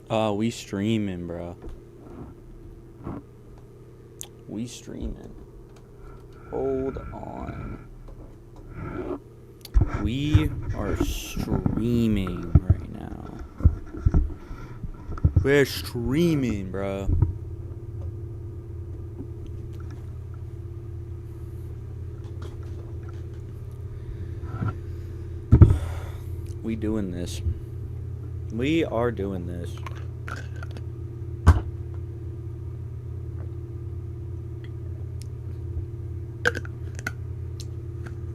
We streaming, bro. We streaming. Hold on. We are streaming right now. We're streaming, bro. We doing this. We are doing this.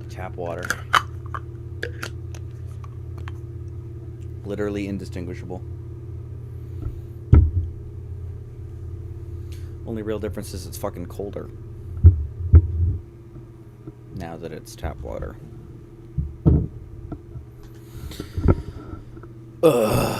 Tap water. Literally indistinguishable. Only real difference is it's fucking colder. Now that it's tap water. Ugh.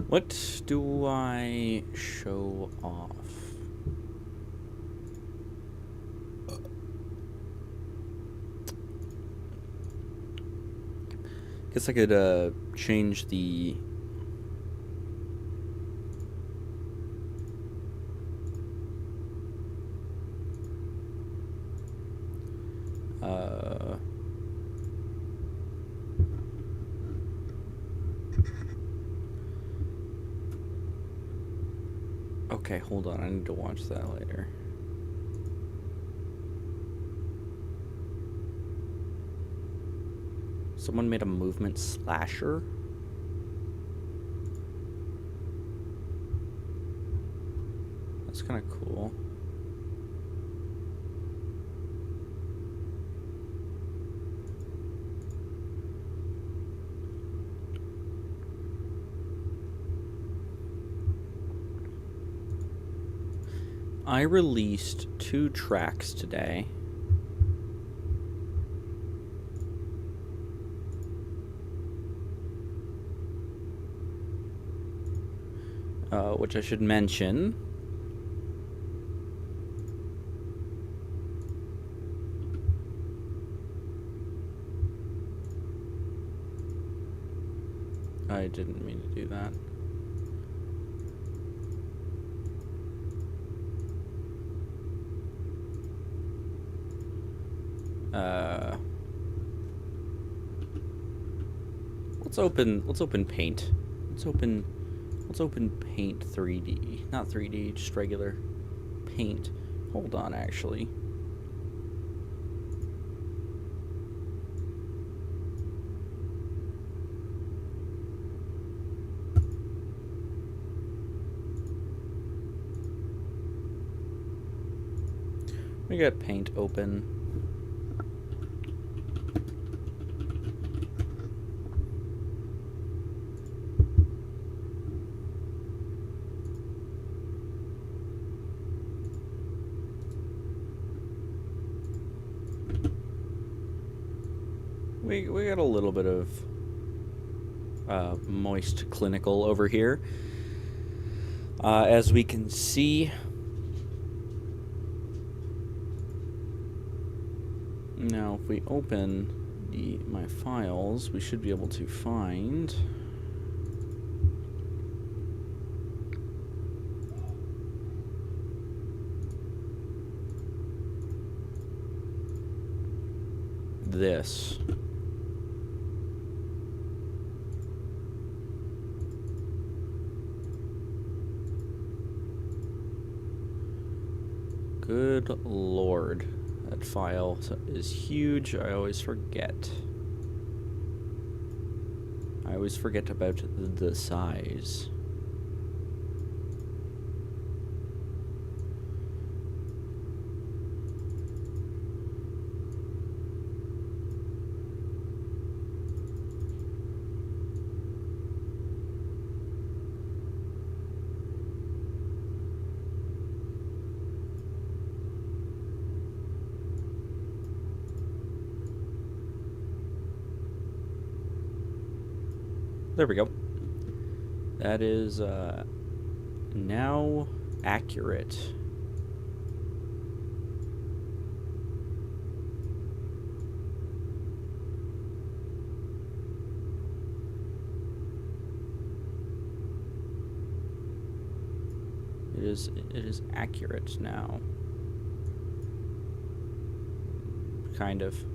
What do I show off? Guess I could change the okay, hold on. I need to watch that later. Someone made a movement slasher? That's kind of cool. I released 2 tracks today. Which I should mention. I didn't mean to do that. Let's open Paint. Let's open Paint 3D. Not 3D, just regular Paint. Hold on, actually. We got Paint open. We got a little bit of moist clinical over here. As we can see, now if we open my files, we should be able to find this. Good lord, that file is huge. I always forget. I always forget about the size. There we go. That is now accurate. It is accurate now. Kind of.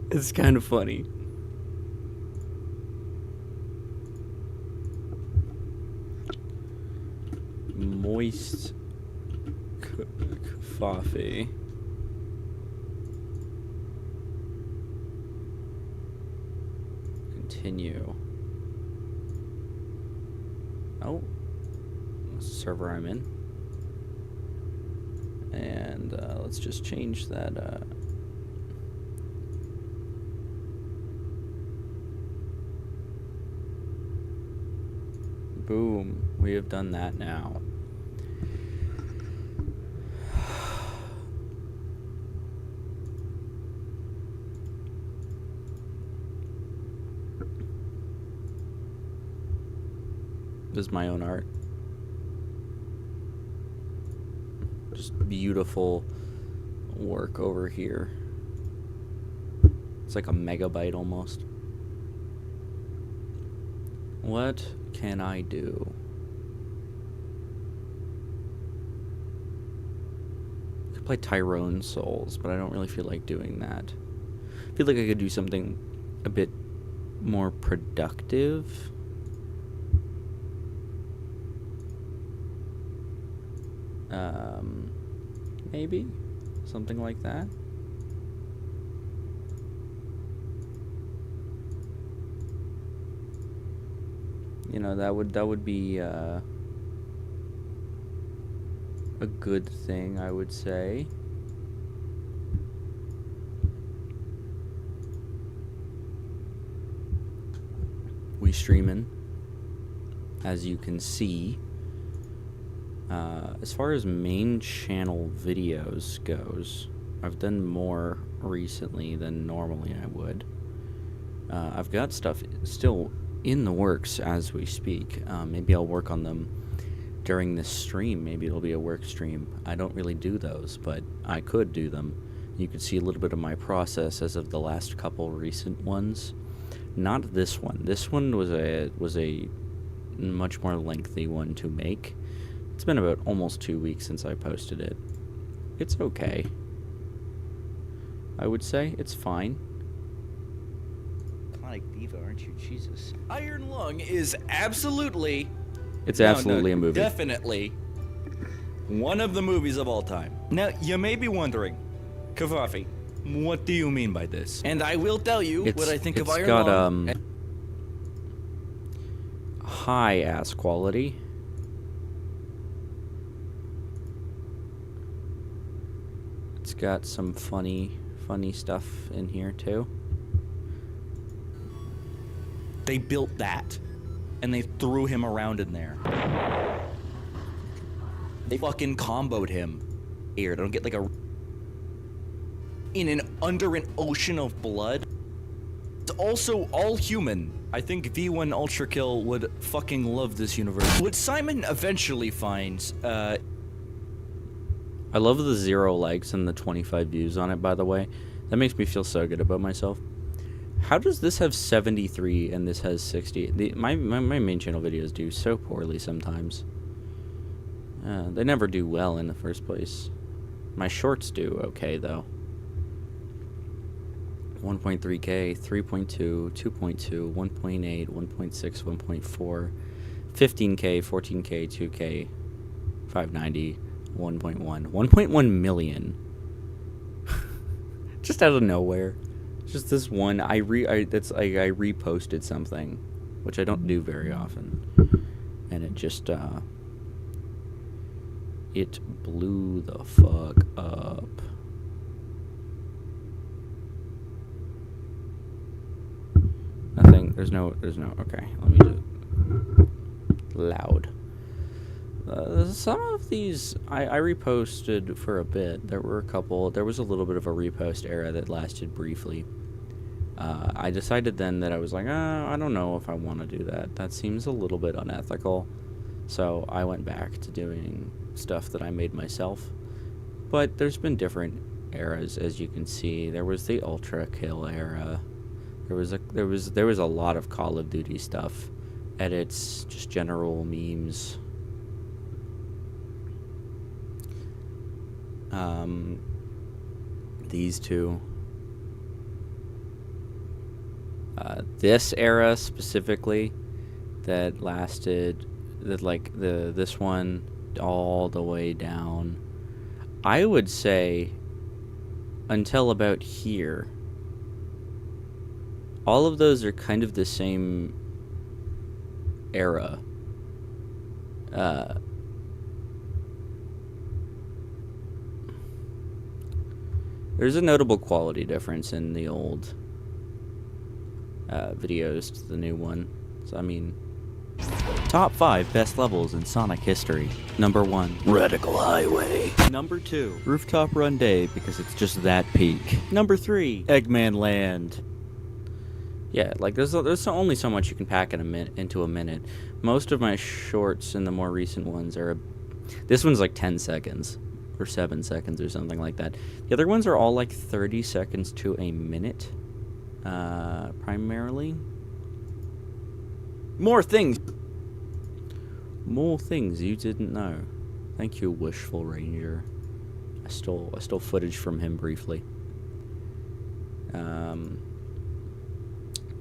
It's kind of funny. Moist coffee. Continue. Oh, that's the server I'm in. And let's just change that. Boom. We have done that now. This is my own art. Just beautiful work over here. It's like a megabyte almost. What can I do? I could play Tyrone Souls, but I don't really feel like doing that. I feel like I could do something a bit more productive. Maybe something like that. You know, that would be a good thing, I would say. We streamin', as you can see. As far as main channel videos goes, I've done more recently than normally I would. I've got stuff still in the works as we speak. Maybe I'll work on them during this stream. Maybe it'll be a work stream. I don't really do those, but I could do them. You could see a little bit of my process as of the last couple recent ones. Not this one. This one was a much more lengthy one to make. It's been about almost 2 weeks since I posted it. It's okay. I would say it's fine. Iconic diva, aren't you? Jesus. Iron Lung is absolutely... It's absolutely a movie. Definitely one of the movies of all time. Now, you may be wondering, Kafafi, what do you mean by this? And I will tell you what I think of Iron Lung. It's got, high-ass quality. It's got some funny stuff in here too. They built that, and they threw him around in there. They fucking comboed him. Here, don't get like a... under an ocean of blood. It's also all human. I think V1 Ultra Kill would fucking love this universe. What Simon eventually finds, I love the 0 likes and the 25 views on it, by the way. That makes me feel so good about myself. How does this have 73 and this has 60? My main channel videos do so poorly sometimes. They never do well in the first place. My shorts do okay, though. 1.3K, 3.2, 2.2, 1.8, 1.6, 1.4, 15K, 14K, 2K, 590, 1.1, 1.1 million. Just out of nowhere. Just this one. I reposted something, which I don't do very often, and it just it blew the fuck up. Nothing. There's no. Okay, let me do loud. Some of these I reposted for a bit. There were a couple. There was a little bit of a repost era that lasted briefly. I decided then that I was like, I don't know if I want to do that. That seems a little bit unethical. So I went back to doing stuff that I made myself. But there's been different eras, as you can see. There was the Ultra Kill era. There was a lot of Call of Duty stuff, edits, just general memes. These two. This era specifically, that lasted, this one all the way down, I would say, until about here. All of those are kind of the same era. There's a notable quality difference in the old videos to the new one. So, I mean, top 5 best levels in Sonic history. Number 1, Radical Highway. Number 2, Rooftop Run Day, because it's just that peak. Number 3, Eggman Land. Yeah, like there's only so much you can pack in into a minute. Most of my shorts and the more recent ones are, this one's like 10 seconds or 7 seconds or something like that. The other ones are all like 30 seconds to a minute, primarily. More things you didn't know. Thank you, Wishful Ranger. I stole footage from him briefly.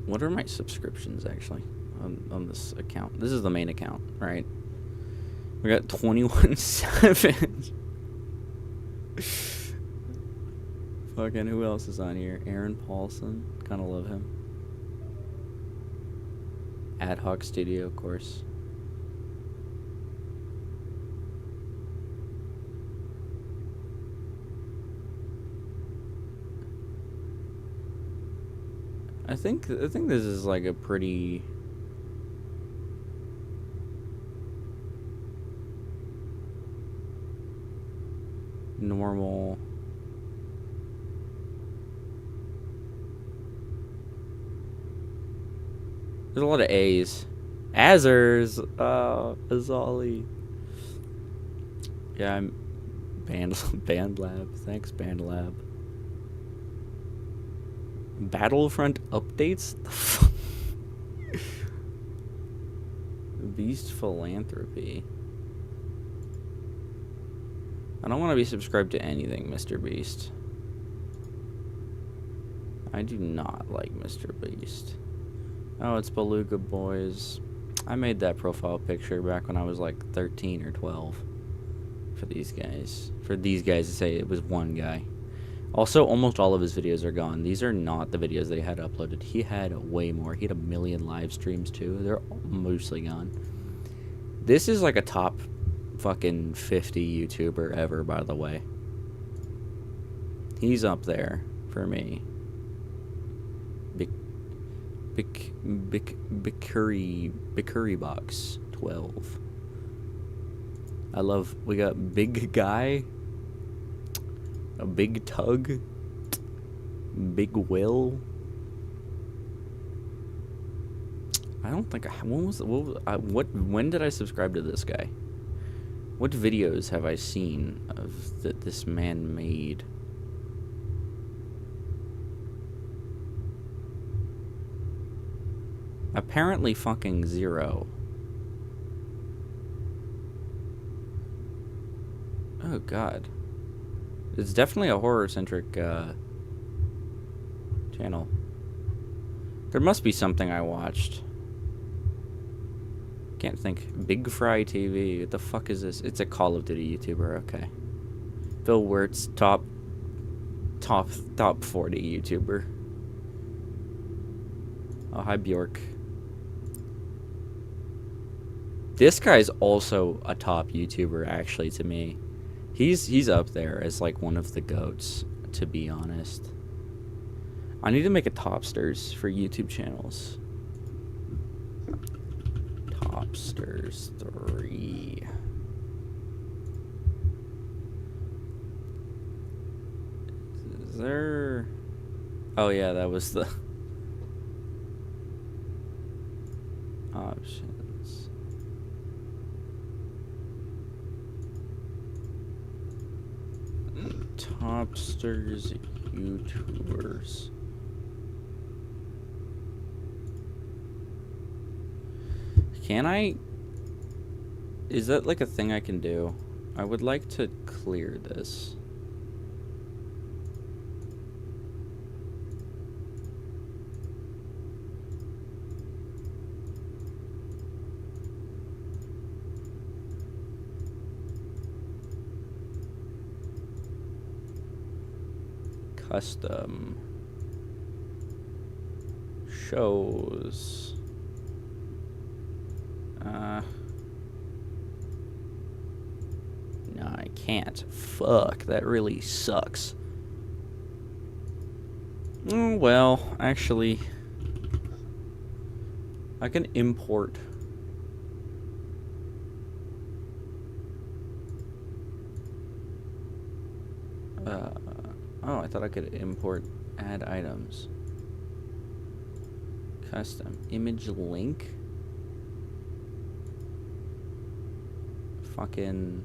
What are my subscriptions actually on this account? This is the main account, right? We got 21.7. Fucking who else is on here? Aaron Paulson, kind of love him. Ad Hoc Studio, of course. I think this is like a pretty normal. There's a lot of A's. Azers, Azali. Yeah, I'm Band Lab. Thanks, Band Lab. Battlefront updates? The fuck? Beast Philanthropy. I don't want to be subscribed to anything, Mr. Beast. I do not like Mr. Beast. Oh, it's Beluga Boys. I made that profile picture back when I was like 13 or 12. For these guys. For these guys to say it was one guy. Also, almost all of his videos are gone. These are not the videos that he had uploaded. He had way more. He had 1 million live streams too. They're mostly gone. This is like a top fucking 50 YouTuber ever, by the way. He's up there for me. Bikuri Box 12. I love. We got Big Guy. A Big Tug, Big Will. I don't think when did I subscribe to this guy? What videos have I seen of that this man made? Apparently fucking zero. Oh God. It's definitely a horror-centric channel. There must be something I watched. Can't think. Big Fry TV. What the fuck is this? It's a Call of Duty YouTuber. Okay. Phil Wirtz, top 40 YouTuber. Oh, hi, Bjork. This guy's also a top YouTuber, actually, to me. He's up there as, like, one of the GOATs, to be honest. I need to make a Topsters for YouTube channels. Topsters 3. Is there... Oh, yeah, that was the... options. Topsters YouTubers. Can I... Is that like a thing I can do? I would like to clear this. Custom shows. No, I can't. Fuck, that really sucks. Oh, well, actually, I can import. Oh, I thought I could import add items. Custom image link. Fucking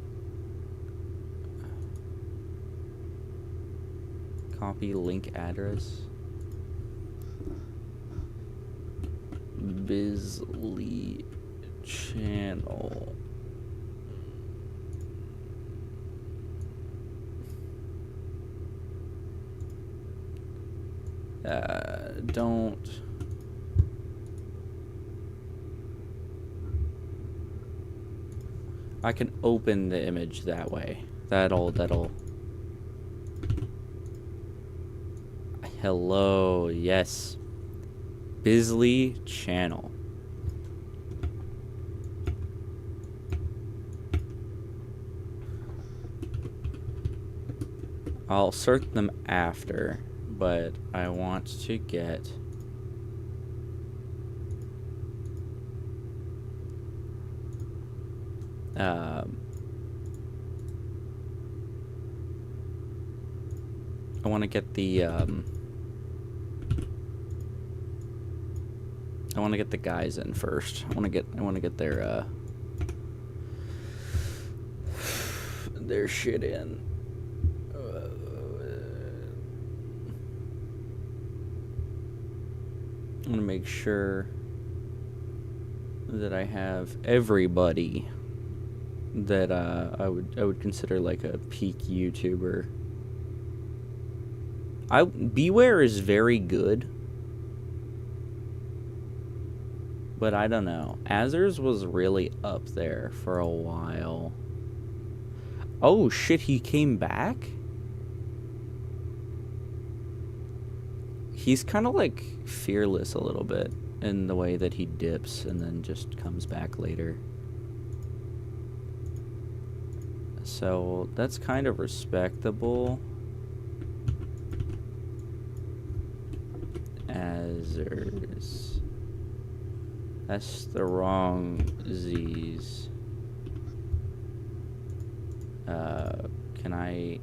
copy link address. Bizly channel. Don't. I can open the image that way. That'll. Hello, yes. Bizly channel. I'll sort them after, but I want to get I want to get the guys in first. I want to get their shit in. I want to make sure that I have everybody that I would consider like a peak YouTuber. Beware is very good, but I don't know. Azers was really up there for a while. Oh shit, he came back? He's kind of like fearless a little bit in the way that he dips and then just comes back later. So that's kind of respectable. Azers. That's the wrong Z's. Can I...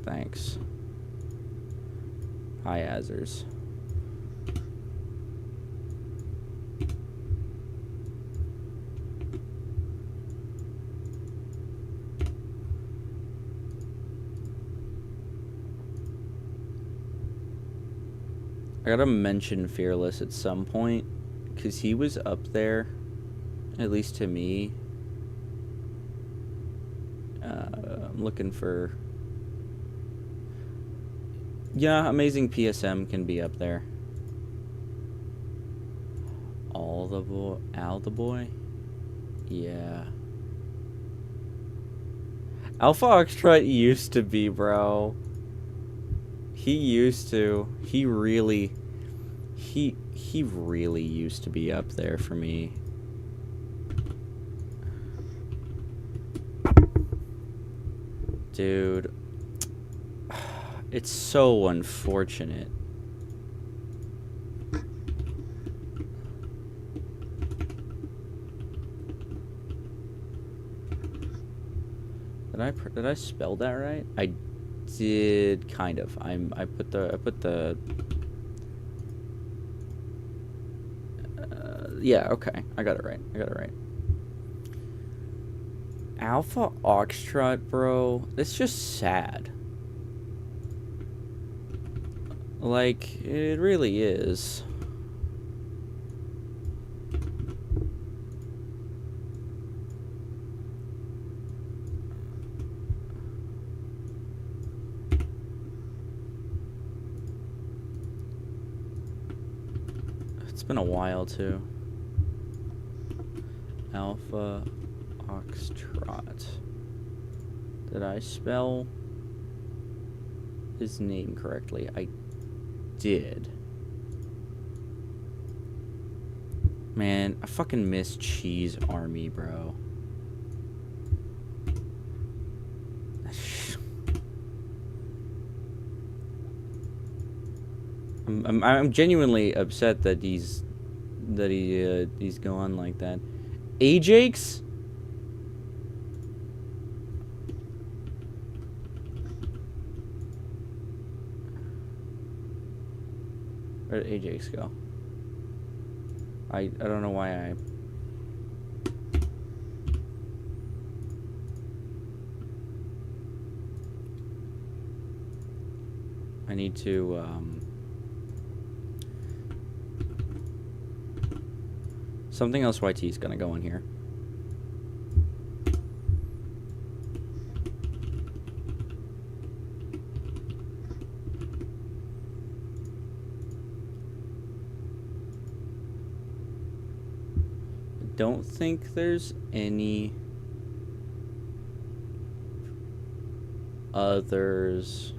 Thanks. Hi, Azers. I gotta mention Fearless at some point, because he was up there, at least to me. I'm looking for... Yeah, Amazing PSM can be up there. Al the boy? Yeah. Alpha Oxtrot used to be, bro. He used to. He really... he really used to be up there for me. Dude, it's so unfortunate. Did I spell that right? I did, kind of. I put the yeah, okay. I got it right. Alpha Oxtrot, bro. It's just sad. Like, it really is. It's been a while, too. Alpha Oxtrot. Did I spell his name correctly? I did. Man, I fucking miss Cheese Army, bro. I'm genuinely upset that he's going like that. Ajax? Where did Ajax go? I don't know why I need to something else YT's gonna go in here. Don't think there's any others.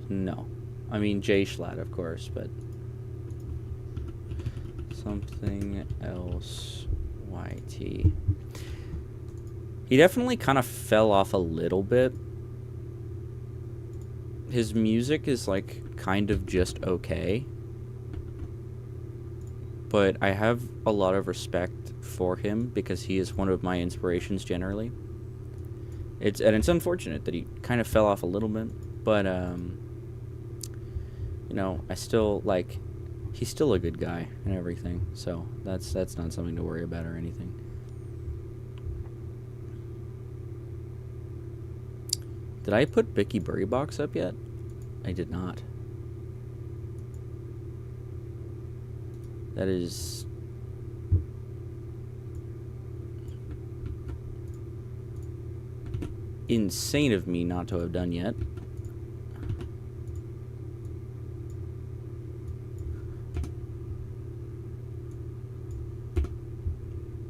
No. I mean, J Schlatt, of course, but something else YT. He definitely kind of fell off a little bit. His music is, like, kind of just okay. But I have a lot of respect for him because he is one of my inspirations generally. It's unfortunate that he kind of fell off a little bit, but you know, I still like he's still a good guy and everything. So that's not something to worry about or anything. Did I put Bicky Burry Box up yet? I did not. That is insane of me not to have done yet.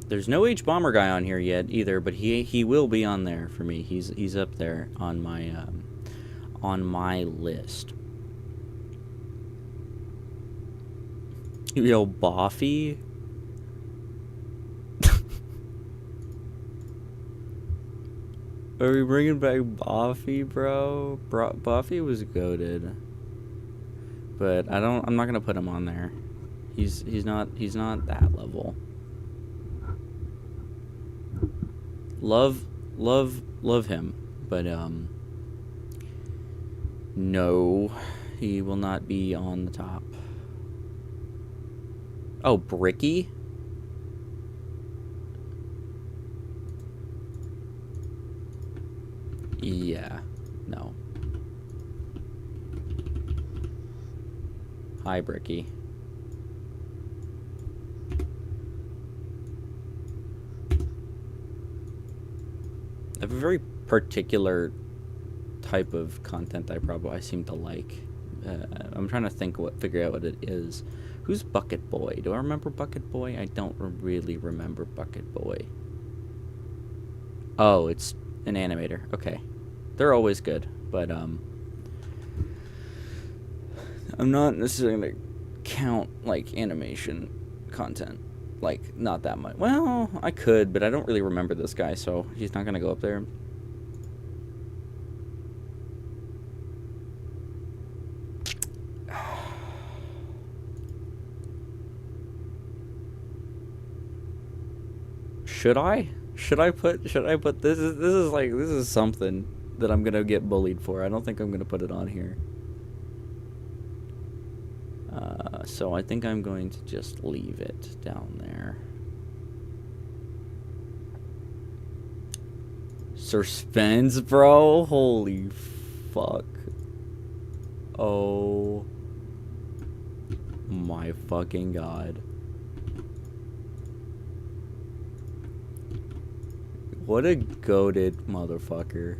There's no H Bomber guy on here yet either, but he will be on there for me. He's up there on my list. Yo, Boffy. Are we bringing back Boffy, bro? Boffy was goated, but I'm not gonna put him on there. He's not that level. Love him, but no, he will not be on the top. Oh, Bricky? Yeah, no. Hi, Bricky. I have a very particular type of content I seem to like. I'm trying to figure out what it is. Who's Bucket Boy? Do I remember Bucket Boy? I don't really remember Bucket Boy. Oh, it's an animator. Okay. They're always good, but I'm not necessarily gonna count, like, animation content. Like, not that much. Well, I could, but I don't really remember this guy, so he's not gonna go up there. Should I? Should I put this is something that I'm gonna get bullied for. I don't think I'm gonna put it on here. So I think I'm going to just leave it down there. Suspense, bro. Holy fuck. Oh my fucking god. What a goated motherfucker.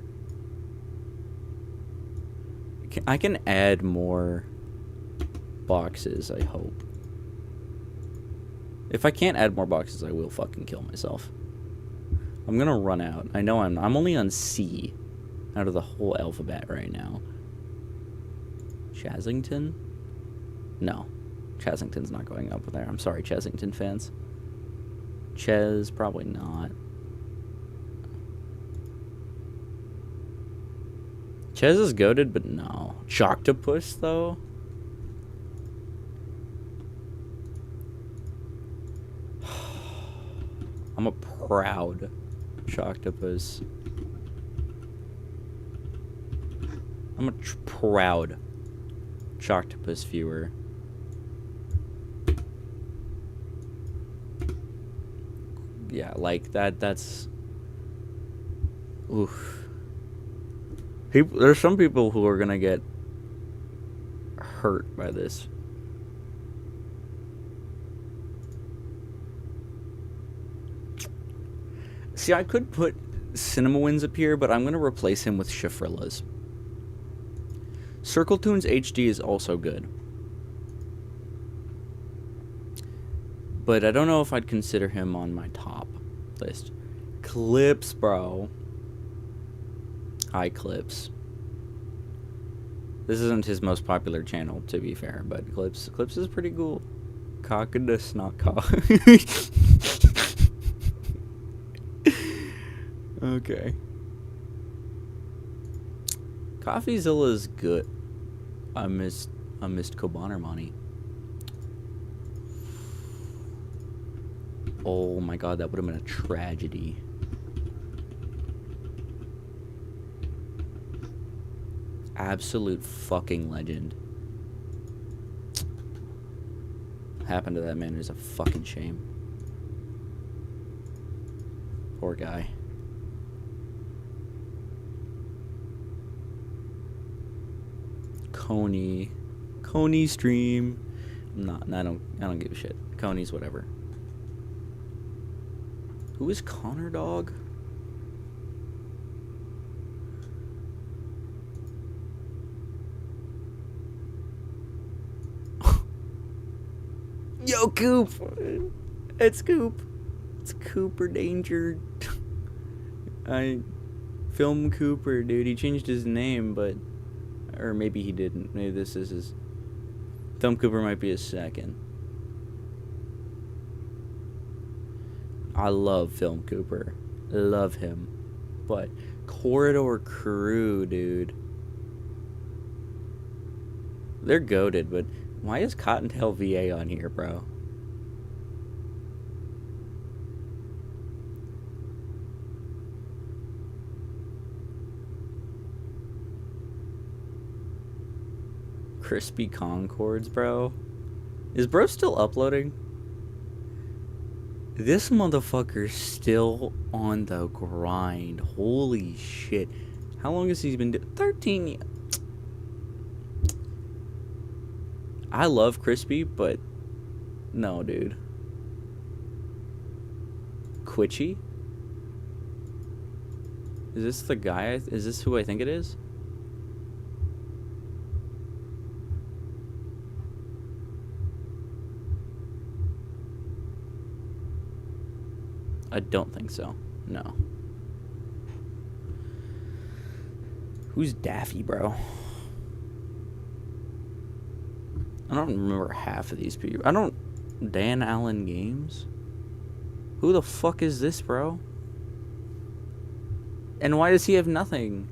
I can add more boxes, I hope. If I can't add more boxes, I will fucking kill myself. I'm gonna run out. I know I'm only on C out of the whole alphabet right now. Chasington? No. Chasington's not going up there. I'm sorry, Chasington fans. Ches, probably not. Ches is goated, but no. Choctopus, though? I'm a proud Choctopus. I'm a proud Choctopus viewer. Yeah, like that's... Oof. There's some people who are gonna get hurt by this. See, I could put Cinnamowins up here, but I'm gonna replace him with Shifrillas. Circle Tunes HD is also good, but I don't know if I'd consider him on my top list. Clips, bro. Hi, Clips. This isn't his most popular channel, to be fair, but Clips is pretty cool. Cockadus, not cock. Okay. CoffeeZilla is good. I missed Kobanermani. Oh my god, that would have been a tragedy. Absolute fucking legend. Happened to that man is a fucking shame. Poor guy. Coney stream. I don't give a shit. Coney's whatever. Who is Connor Dog? Yo, Coop! It's Coop. It's Cooper Danger. Film Cooper, dude. He changed his name, but... Or maybe he didn't. Maybe this is his... Film Cooper might be his second. I love Film Cooper. Love him. But Corridor Crew, dude. They're goated, but why is Cottontail VA on here, bro? Crispy Concords, bro. Is bro still uploading? This motherfucker's still on the grind. Holy shit. How long has he been doing? 13 years. I love Crispy, but no, dude. Quitchy? Is this the guy? Is this who I think it is? I don't think so. No. Who's Daffy, bro? I don't remember half of these people. I don't... Dan Allen Games? Who the fuck is this, bro? And why does he have nothing?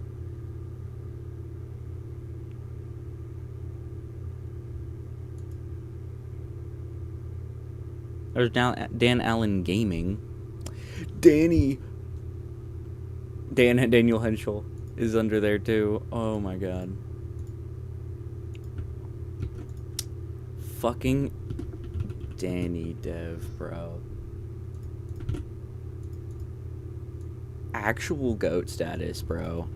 There's Dan Allen Gaming. Daniel Henschel is under there too. Oh my god. Fucking Danny Dev, bro. Actual GOAT status, bro.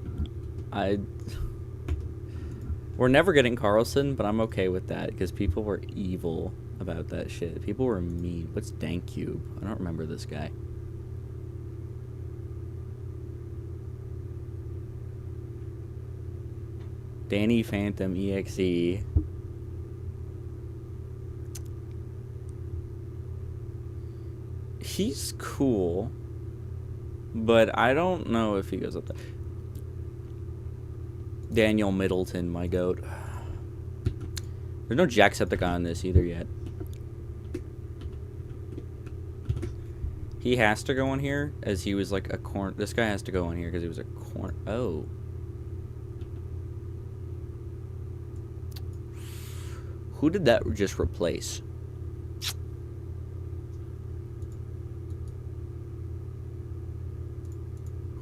We're never getting Carlson, but I'm okay with that because people were evil about that shit. People were mean. What's Dankcube? I don't remember this guy. Danny Phantom EXE. He's cool, but I don't know if he goes up there. Daniel Middleton, my goat. There's no Jacksepticeye on this either yet. He has to go in here as he was like a corn. This guy has to go in here because he was a corn. Oh. Who did that just replace?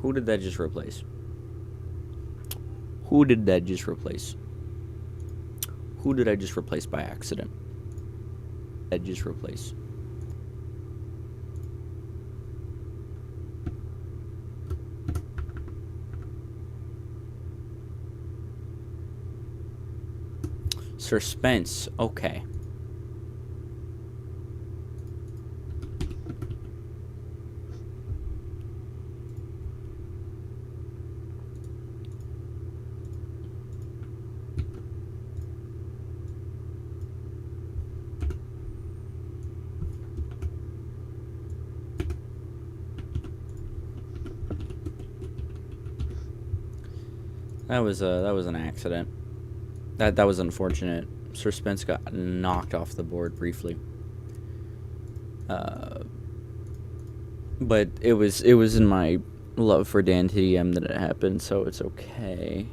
Who did that just replace? Who did that just replace? Who did I just replace by accident? That just replace. Suspense. Okay. That was an accident. That was unfortunate. Sir Spence got knocked off the board briefly. But it was in my love for Dan TDM that it happened, so it's okay.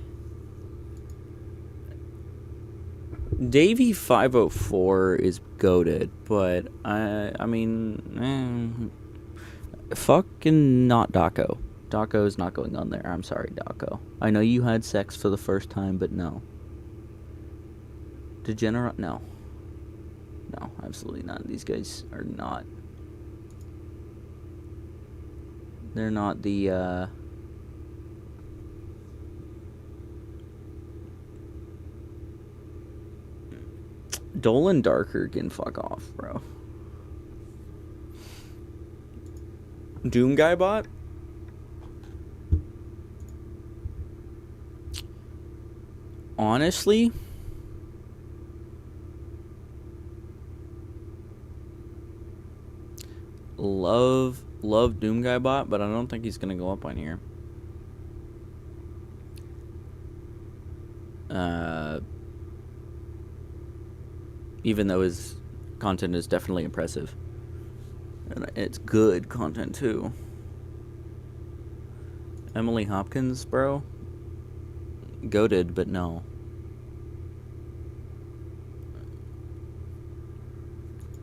Davey 504 is goated, but I mean, fucking not Daco. Daco is not going on there. I'm sorry, Daco. I know you had sex for the first time, but no. Degenerate? No. No, absolutely not. These guys are not. They're not the, Dolan Darker can fuck off, bro. Doom Guy bot? Honestly, love Doom Guy bot, but I don't think he's gonna go up on here. Even though his content is definitely impressive, and it's good content too. Emily Hopkins, bro. Goated, but no.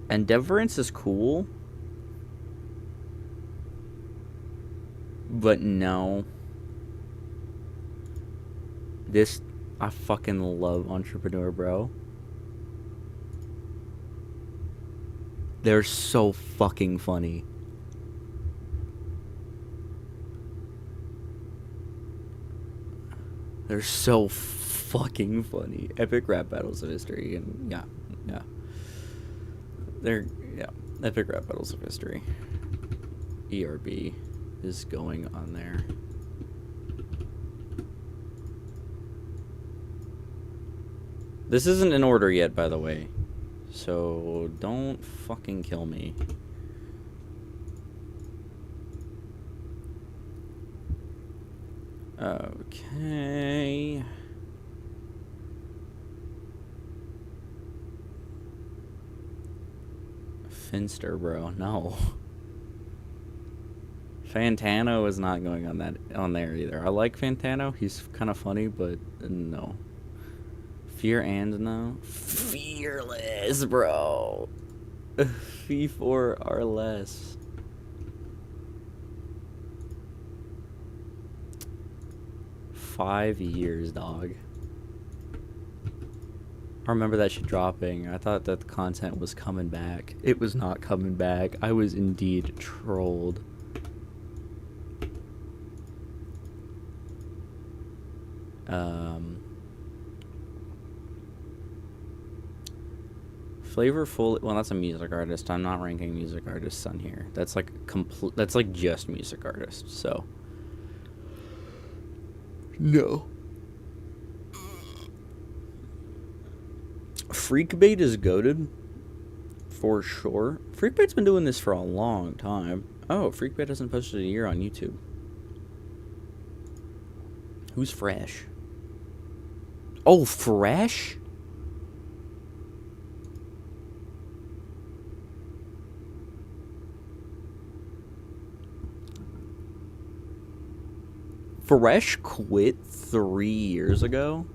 Endeavorance is cool, but no. This, I fucking love Entrepreneur, bro. They're so fucking funny. They're so fucking funny. Epic rap battles of history, and yeah. They're, epic rap battles of history. ERB is going on there. This isn't in order yet, by the way. So don't fucking kill me. Okay. Finster, bro. No. Fantano is not going on there either. I like Fantano. He's kind of funny, but no. Fear and no. Fearless, bro. Fee for or less. $5 dog. I remember that shit dropping. I thought that the content was coming back. It was not coming back. I was indeed trolled. Flavorful. Well, that's a music artist. I'm not ranking music artists on here. That's like that's like just music artists. So no. Freakbait is goated for sure. Freakbait's been doing this for a long time. Oh, Freakbait hasn't posted a year on YouTube. Who's Fresh? Oh, Fresh? Fresh quit 3 years ago?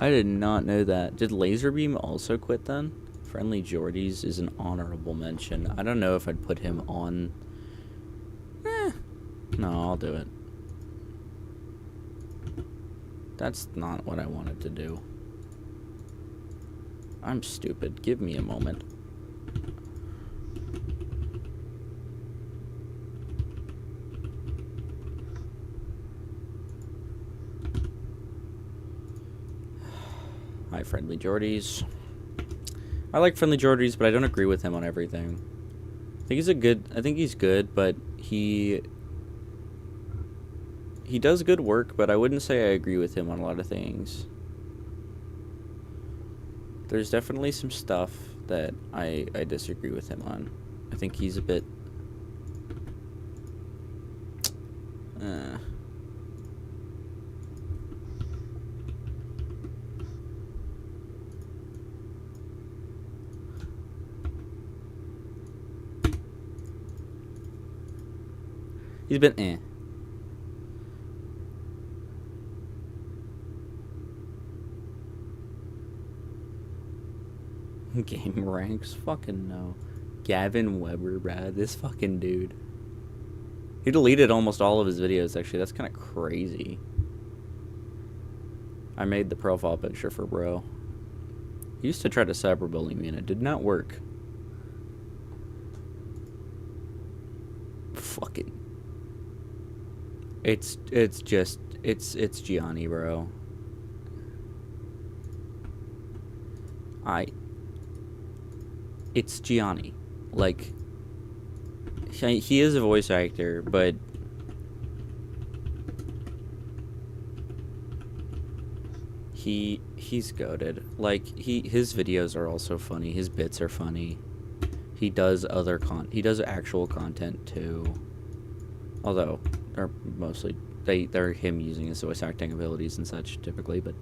I did not know that. Did Laserbeam also quit then? Friendly Jordies is an honorable mention. I don't know if I'd put him on. No, I'll do it. That's not what I wanted to do. I'm stupid. Give me a moment. Hi, Friendly Jordies. I like Friendly Jordies, but I don't agree with him on everything. I think he's good, but he does good work, but I wouldn't say I agree with him on a lot of things. There's definitely some stuff that I disagree with him on. I think he's a bit he's been Game ranks? Fucking no. Gavin Weber, bruh. This fucking dude. He deleted almost all of his videos, actually. That's kind of crazy. I made the profile picture for bro. He used to try to cyberbully me, and it did not work. Fucking. It's Gianni, bro. It's Gianni. Like, he is a voice actor, but he's goated. Like, his videos are also funny. His bits are funny. He does actual content too. Although they're mostly they're him using his voice acting abilities and such typically, but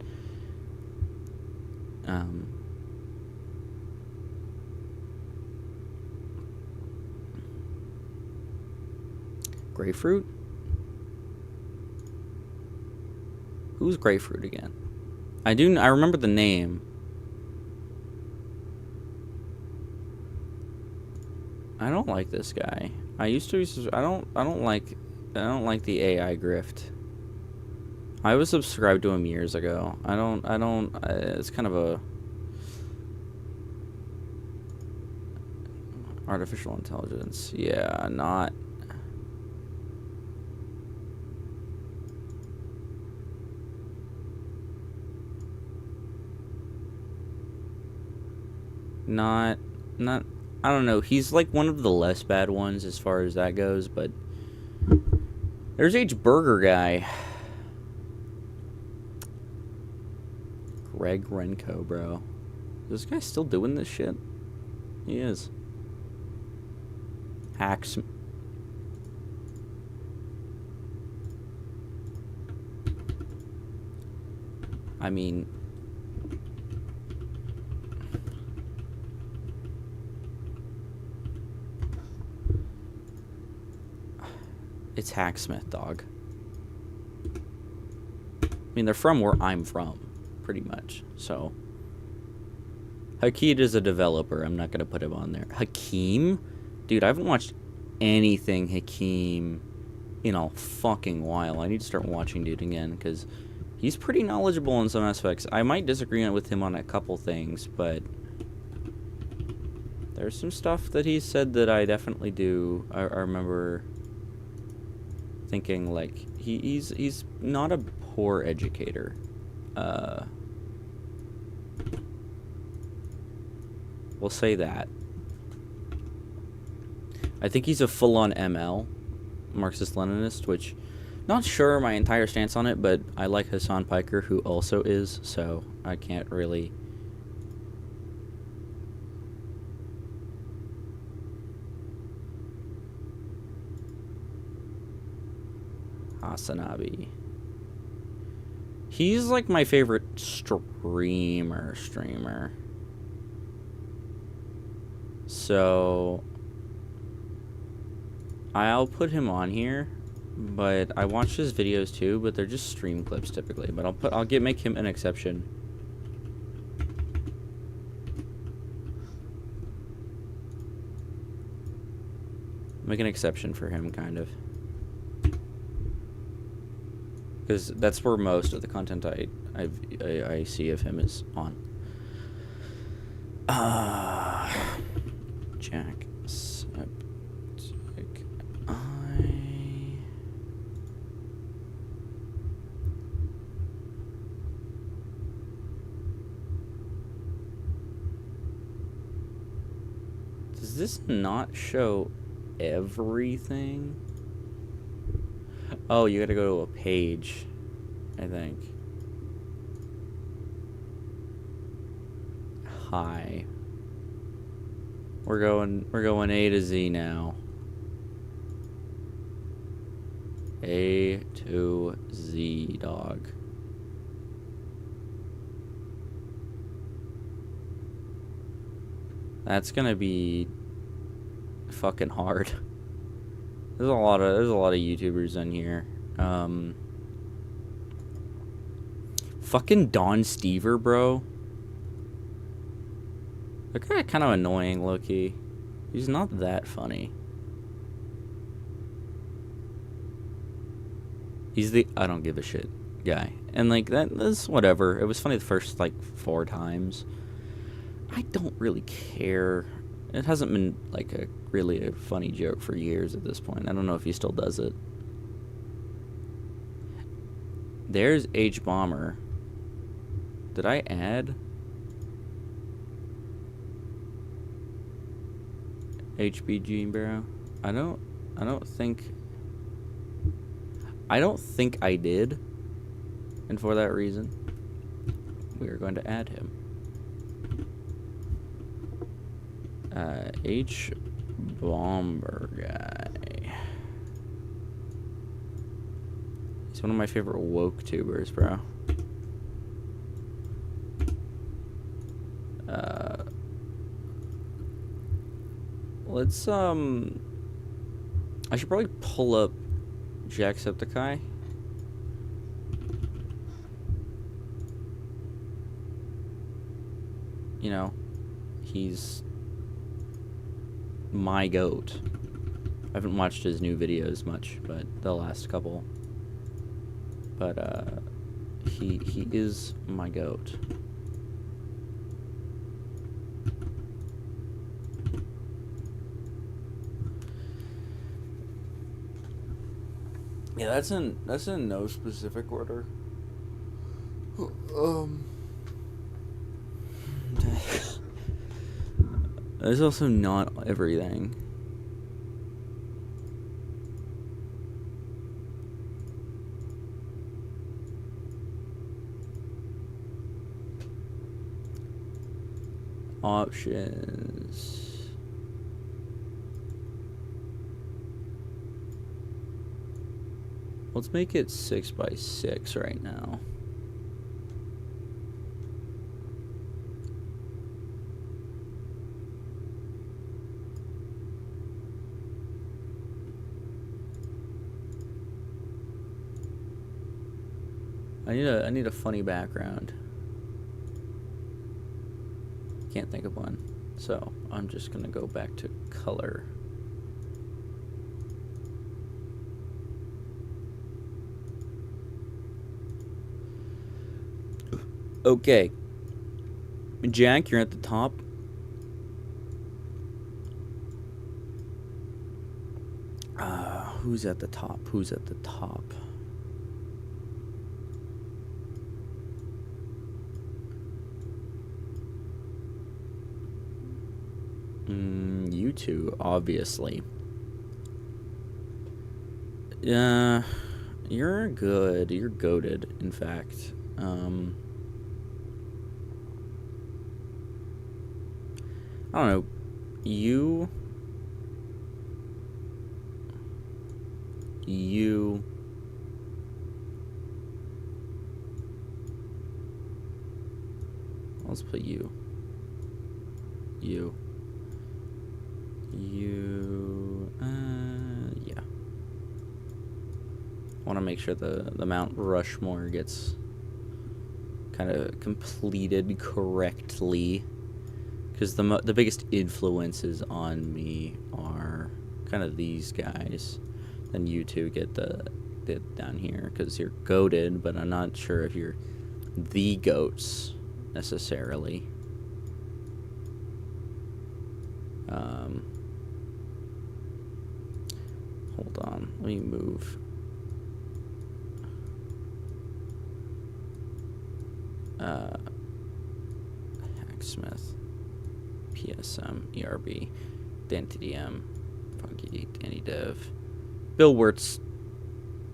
Grapefruit? Who's Grapefruit again? I remember the name. I don't like this guy. I don't like the AI grift. I was subscribed to him years ago. It's kind of a artificial intelligence. Yeah, not I don't know. He's like one of the less bad ones as far as that goes, but there's H Burger guy. Greg Renko, bro. Is this guy still doing this shit? He is. Hacks. I mean, It's Hacksmith, dog. I mean, they're from where I'm from, pretty much, so. Hakeed is a developer. I'm not going to put him on there. Hakeem? Dude, I haven't watched anything Hakeem in a fucking while. I need to start watching dude again, because he's pretty knowledgeable in some aspects. I might disagree with him on a couple things, but there's some stuff that he said that I definitely do. I remember thinking, like, he's not a poor educator. We'll say that. I think he's a full-on ML, Marxist-Leninist, which, not sure my entire stance on it, but I like Hassan Piker, who also is, so I can't really... Hasanabi. He's like my favorite streamer. So I'll put him on here, but I watch his videos too, but they're just stream clips typically. But make him an exception. Make an exception for him, kind of. Because that's where most of the content I see of him is on. Jacksepticeye. Does this not show everything? Oh, you gotta go to a page, I think. Hi. We're going A to Z now. A to Z, dog. That's gonna be fucking hard. There's a lot of YouTubers in here. Fucking Don Stever, bro. That guy kind of annoying, low-key. He's not that funny. He's the I don't give a shit guy. And like that's whatever. It was funny the first like 4 times. I don't really care. It hasn't been like a really funny joke for years at this point. I don't know if he still does it. There's H Bomber. Did I add HBG, bro? I don't think I did. And for that reason, we are going to add him. H Bomber guy. He's one of my favorite woke tubers, bro. Let's I should probably pull up Jacksepticeye. You know, he's my goat. I haven't watched his new videos much, but the last couple. But he is my goat. Yeah, that's in no specific order. There's also not everything. Options. Let's make it 6x6 right now. I need a funny background. Can't think of one. So I'm just gonna go back to color. Okay. Jack, you're at the top. Who's at the top? Who's at the top? You two, obviously. You're good. You're goated, in fact. I don't know. You. Let's put you. Yeah. I want to make sure the Mount Rushmore gets kind of completed correctly, because the biggest influences on me are kind of these guys. Then you two get down here, because you're goated, but I'm not sure if you're the goats necessarily. Hold on, let me move. Hacksmith, PSM, ERB, DanTDM, Funky, Danny Dev. Bill Wirtz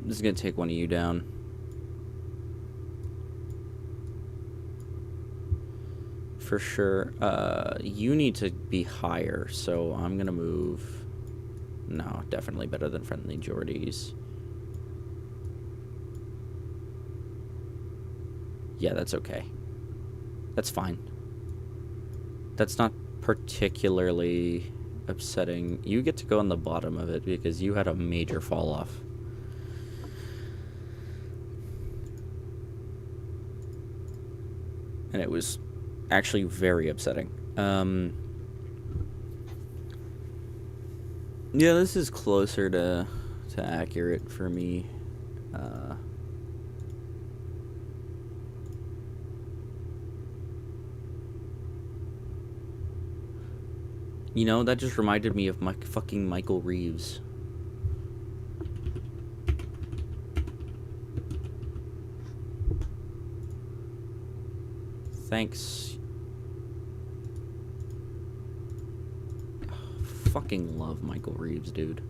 is going to take one of you down. For sure. You need to be higher, so I'm going to move. No, definitely better than Friendly Jordies. Yeah, that's okay. That's fine. That's not particularly upsetting. You get to go on the bottom of it because you had a major fall off. And it was actually very upsetting. Yeah, this is closer to accurate for me. You know, that just reminded me of my fucking Michael Reeves. Thanks. Fucking love Michael Reeves, dude.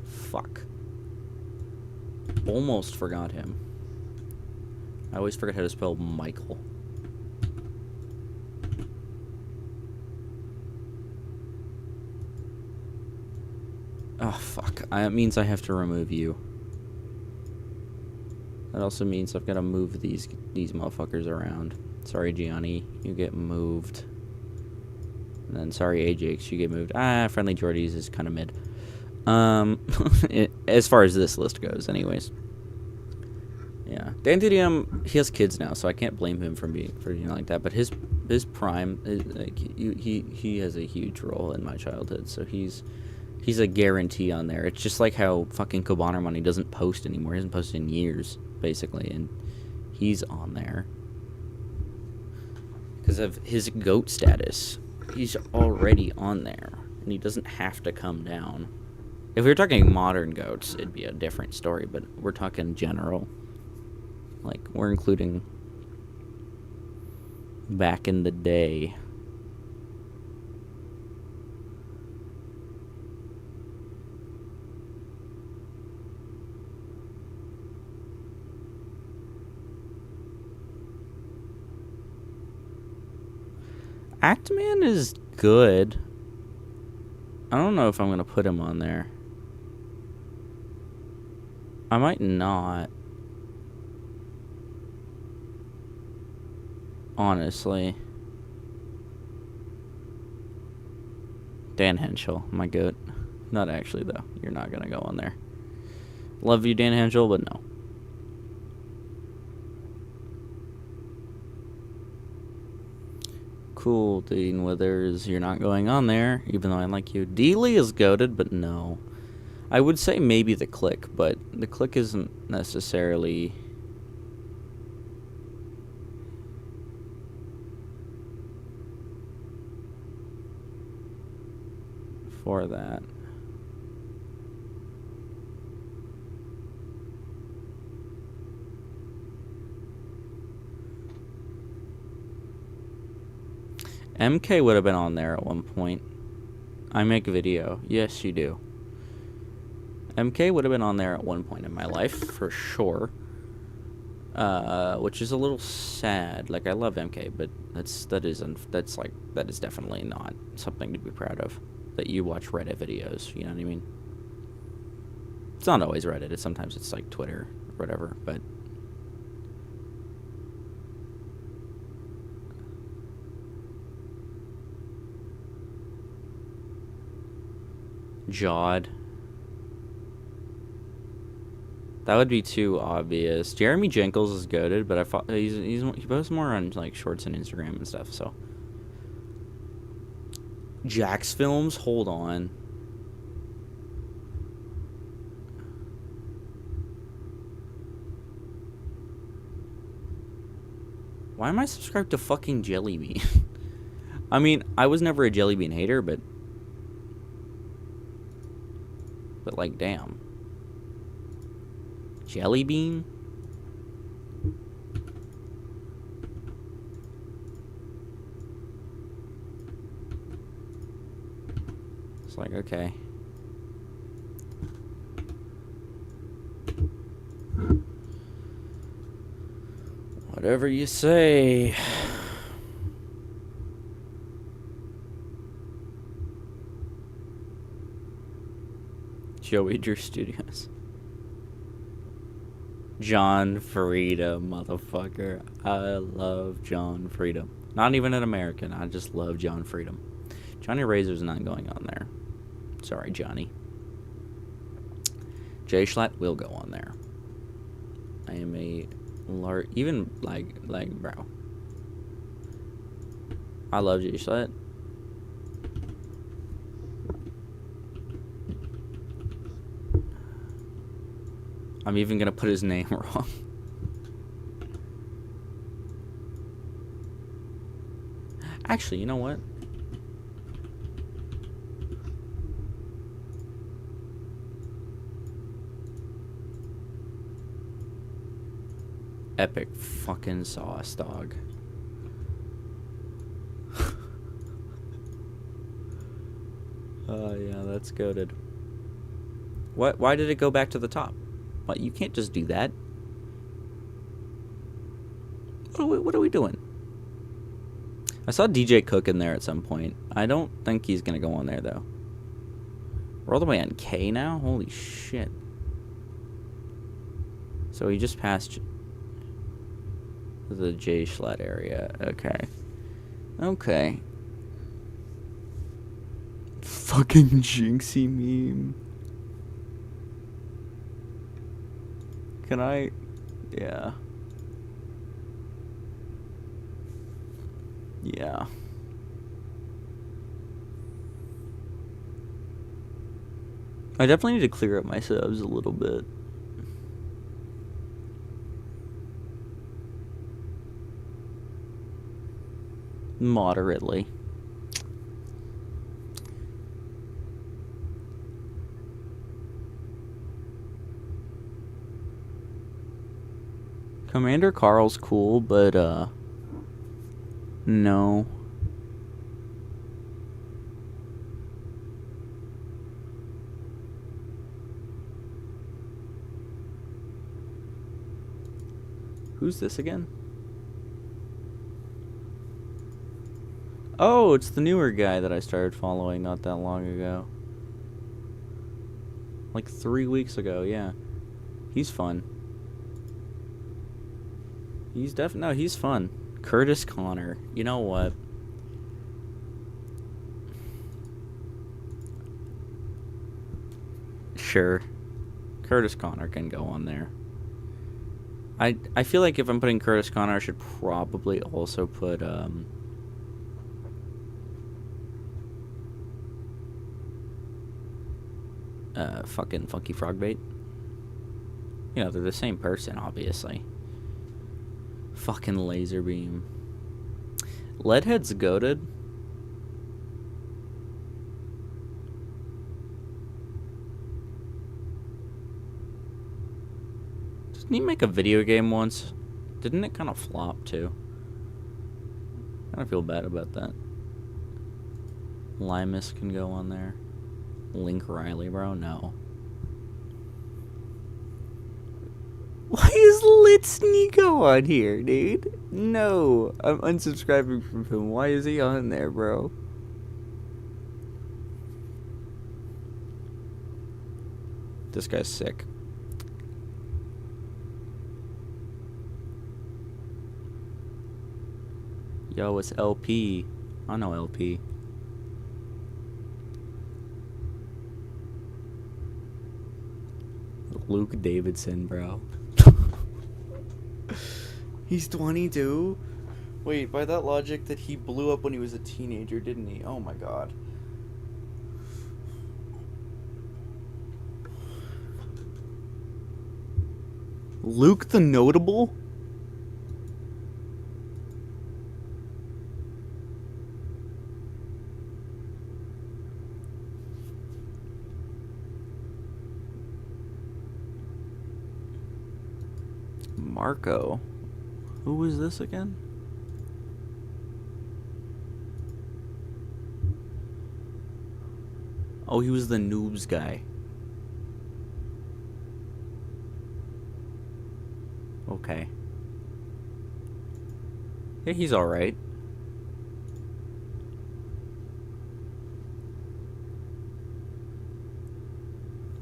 Fuck. Almost forgot him. I always forget how to spell Michael. Oh, fuck. It means I have to remove you. That also means I've got to move these motherfuckers around. Sorry, Gianni. You get moved. And then, sorry, Ajax. You get moved. Friendly Jordies is kind of mid. As far as this list goes, anyways. Yeah. DanTDM, he has kids now, so I can't blame him for being like that. But his prime, he has a huge role in my childhood, so he's a guarantee on there. It's just like how fucking Kobaner Money doesn't post anymore. He hasn't posted in years, basically, and he's on there because of his GOAT status. He's already on there, and he doesn't have to come down. If we were talking modern GOATs, it'd be a different story, but we're talking general. Like, we're including back in the day. Actman is good. I don't know if I'm going to put him on there. I might not. Honestly. Dan Henschel, my goat. Not actually, though. You're not going to go on there. Love you, Dan Henschel, but no. cool, Dean Withers. You're not going on there, even though I like you. Dealey is goated, but no. I would say maybe the Click, but the Click isn't necessarily... for that. MK would have been on there at one point. I make video. Yes, you do. MK would have been on there at one point in my life, for sure. Which is a little sad. Like, I love MK, but that is definitely not something to be proud of. That you watch Reddit videos, you know what I mean? It's not always Reddit. Sometimes it's like Twitter or whatever, but... Jawed. That would be too obvious. Jeremy Jenkins is goated, but I thought he posts more on like shorts and Instagram and stuff. So Jax Films, hold on. Why am I subscribed to fucking Jellybean? I mean, I was never a Jellybean hater, but like, damn. Jellybean? It's like, okay. Whatever you say. Joey Drew Studios. John Frieda, motherfucker. I love John Frieda. Not even an American. I just love John Frieda. Johnny Razor's not going on there. Sorry, Johnny. Jay Schlatt will go on there. I am a large... Even, like, bro. I love Jay Schlatt. I'm even gonna put his name wrong. Actually, you know what? Epic fucking sauce, dog. Oh yeah, that's goated. What? Why did it go back to the top? What? You can't just do that. What are we doing? I saw DJ Cook in there at some point. I don't think he's gonna go on there though. We're all the way on K now? Holy shit. So he just passed the J Schlatt area. Okay. Okay. Fucking Jinxie meme. Can I? Yeah. Yeah. I definitely need to clear up my subs a little bit. Moderately. Commander Carl's cool, but no. Who's this again? Oh, it's the newer guy that I started following not that long ago. Like 3 weeks ago, yeah. He's fun. He's fun. Curtis Connor. You know what? Sure. Curtis Connor can go on there. I feel like if I'm putting Curtis Connor, I should probably also put fucking Funky Frog Bait. You know, they're the same person, obviously. Fucking Laser Beam. Leadhead's goated. Didn't he make a video game once? Didn't it kind of flop too? I kind of feel bad about that. Limus can go on there. Link Riley, bro? No. Why is Litsnico on here, dude? No. I'm unsubscribing from him. Why is he on there, bro? This guy's sick. Yo, it's LP. I know LP. Luke Davidson, bro. He's 22? Wait, by that logic that he blew up when he was a teenager, didn't he? Oh my god. Luke the Notable? Marco. Who was this again? Oh, he was the noobs guy. Okay. Yeah, he's alright.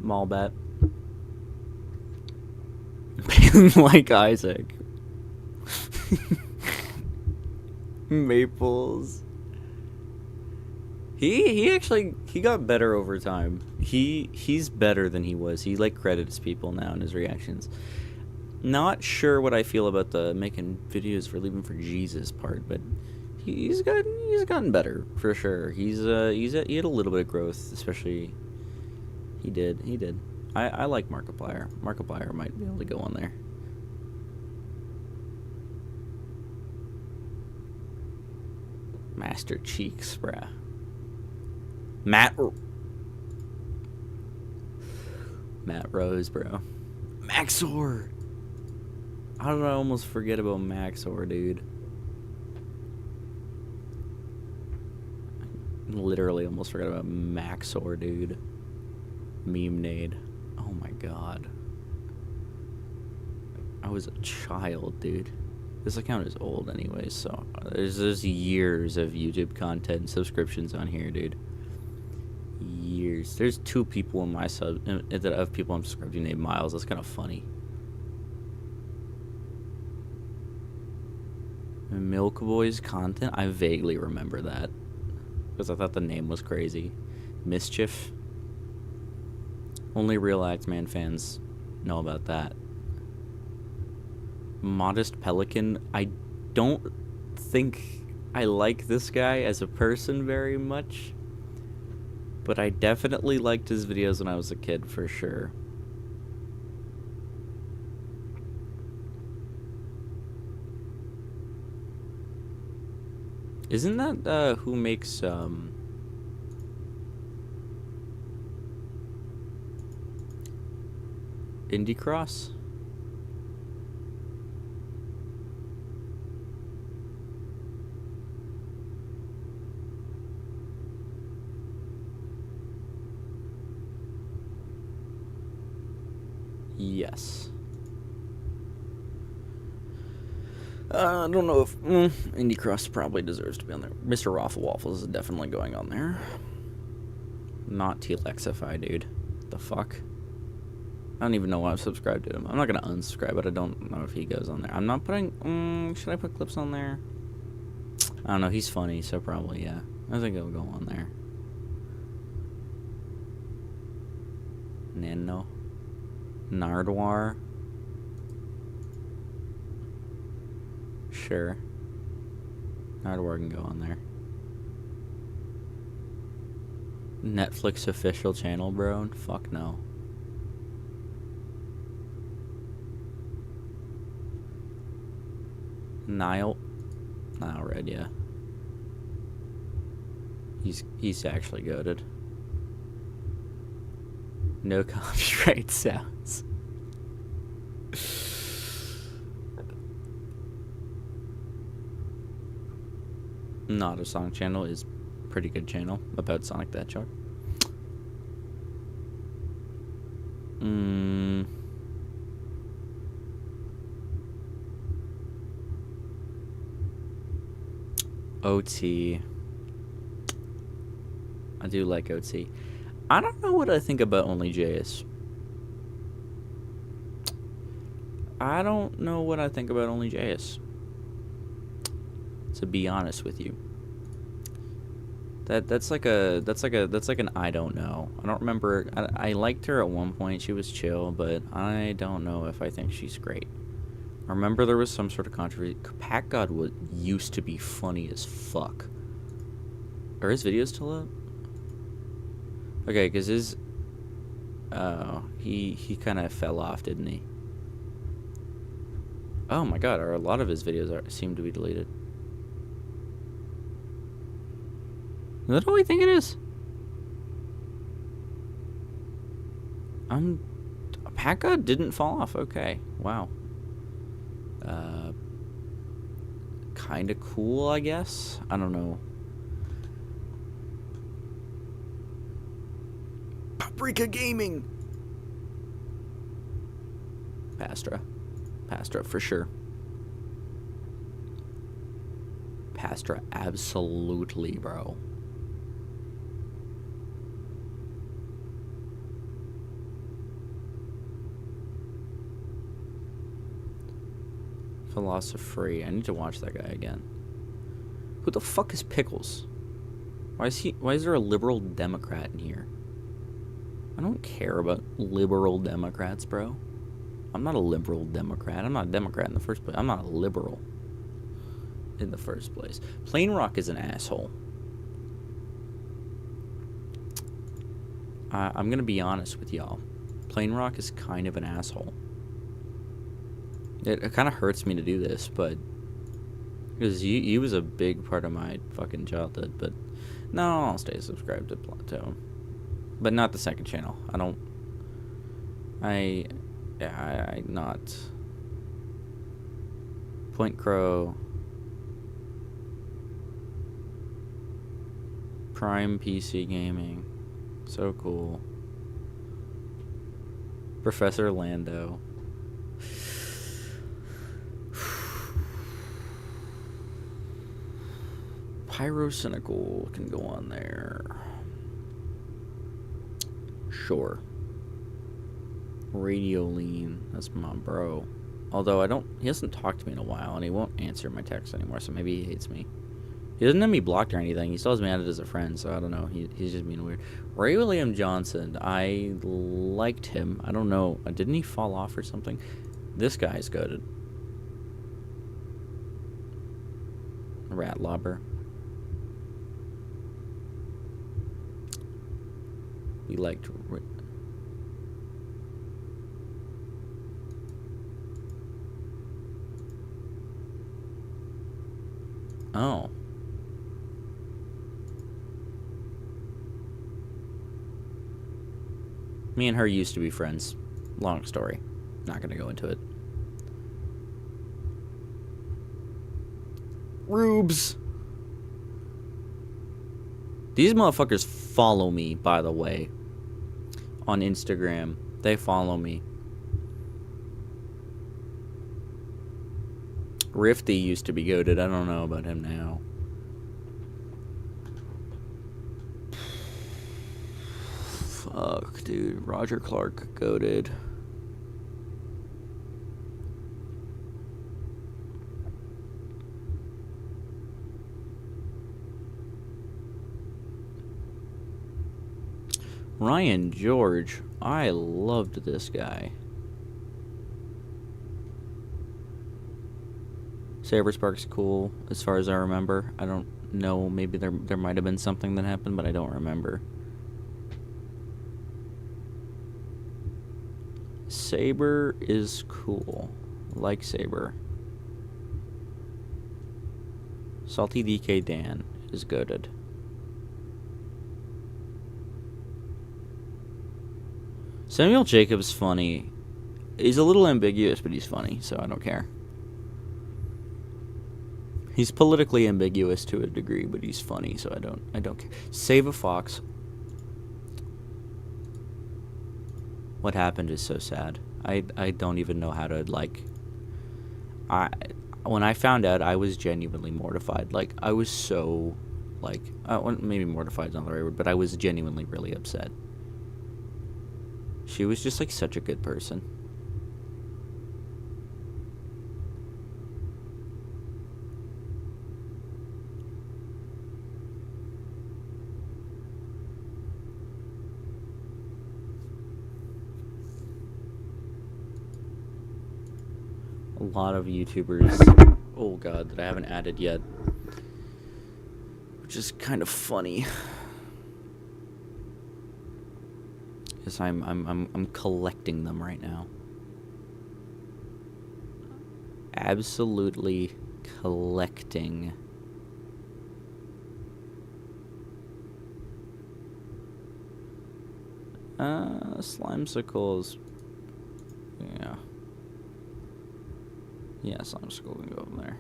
Malbat. Like Isaac. Maples. He actually got better over time. He's better than he was. He like credits people now in his reactions. Not sure what I feel about the making videos for Leaving for Jesus part, but he's gotten better for sure. He had a little bit of growth, especially he did. I like Markiplier. Markiplier might be able to go on there. Master Cheeks, bruh. Matt Rose, bro. Maxor. How did I almost forget about Maxor, dude? I literally almost forgot about Maxor, dude. Meme Nade. Oh my god. I was a child, dude. This account is old anyways, so there's years of YouTube content and subscriptions on here, dude. Years. There's 2 people in my that have people I'm subscribed to named Miles. That's kind of funny. Milk Boys content? I vaguely remember that. Because I thought the name was crazy. Mischief? Only real Axeman fans know about that. Modest Pelican? I don't think I like this guy as a person very much. But I definitely liked his videos when I was a kid, for sure. Isn't that who makes Indie Cross? Yes. I don't know if Indie Cross probably deserves to be on there. Mr. Raffle Waffles is definitely going on there. Not T-Lexify, dude. The fuck? I don't even know why I've subscribed to him. I'm not gonna unsubscribe, but I don't know if he goes on there. I'm not putting. Should I put clips on there? I don't know. He's funny, so probably yeah. I think it'll go on there. Nano. Nardwar. Sure. Nardwar can go on there. Netflix official channel, bro? Fuck no. Nile Red, yeah. He's actually goated. No copyright sounds. Not a song channel is pretty good channel about Sonic the Hedgehog. OT. I do like OT. I don't know what I think about Only JS. I don't know what I think about Only JS. To be honest with you. That's like an I don't know. I don't remember. I liked her at one point. She was chill, but I don't know if I think she's great. I remember there was some sort of controversy. Pack God used to be funny as fuck. Are his videos still up? Okay, because his... Oh, he kind of fell off, didn't he? Oh my god, a lot of his videos seem to be deleted. Is that all I think it is? Pack God didn't fall off. Okay, wow. Kind of cool, I guess. I don't know. Paprika Gaming. Pastra for sure. Pastra, absolutely, bro. Philosophy. I need to watch that guy again. Who the fuck is Pickles? Why is there a liberal Democrat in here? I don't care about liberal Democrats, bro. I'm not a liberal Democrat. I'm not a Democrat in the first place. I'm not a liberal in the first place. Plain Rock is an asshole. I'm gonna be honest with y'all. Plain Rock is kind of an asshole. It kind of hurts me to do this, but because he was a big part of my fucking childhood. But no, I'll stay subscribed to Plateau, but not the second channel. I not Point Crow, Prime PC Gaming, so cool. Professor Lando. Pyrocynical can go on there. Sure. Radioline, that's my bro. Although he hasn't talked to me in a while, and he won't answer my texts anymore, so maybe he hates me. He doesn't have me blocked or anything. He still has me added as a friend, so I don't know. He's just being weird. Ray William Johnson, I liked him. I don't know. Didn't he fall off or something? This guy's goated. Rat Lobber. We liked... Oh. Me and her used to be friends. Long story. Not gonna go into it. Rubes. These motherfuckers follow me, by the way. On Instagram. They follow me. Rifty used to be goated. I don't know about him now. Fuck, dude. Roger Clark goated. Ryan George. I loved this guy. Saberspark's cool, as far as I remember. I don't know, maybe there might have been something that happened, but I don't remember. Saber is cool. Like Saber. Salty DK Dan is goated. Samuel Jacobs funny. He's a little ambiguous, but he's funny, so I don't care. He's politically ambiguous to a degree, but he's funny, so I don't care. Save a Fox. What happened is so sad. I don't even know how to, like... When I found out, I was genuinely mortified. Like, I was so, like... maybe mortified is not the right word, but I was genuinely really upset. She was just, like, such a good person. A lot of YouTubers, oh god, that I haven't added yet, which is kind of funny, because I'm collecting them right now. Absolutely collecting. Slimesicles, yeah. Yeah, Slimesicle can go up there.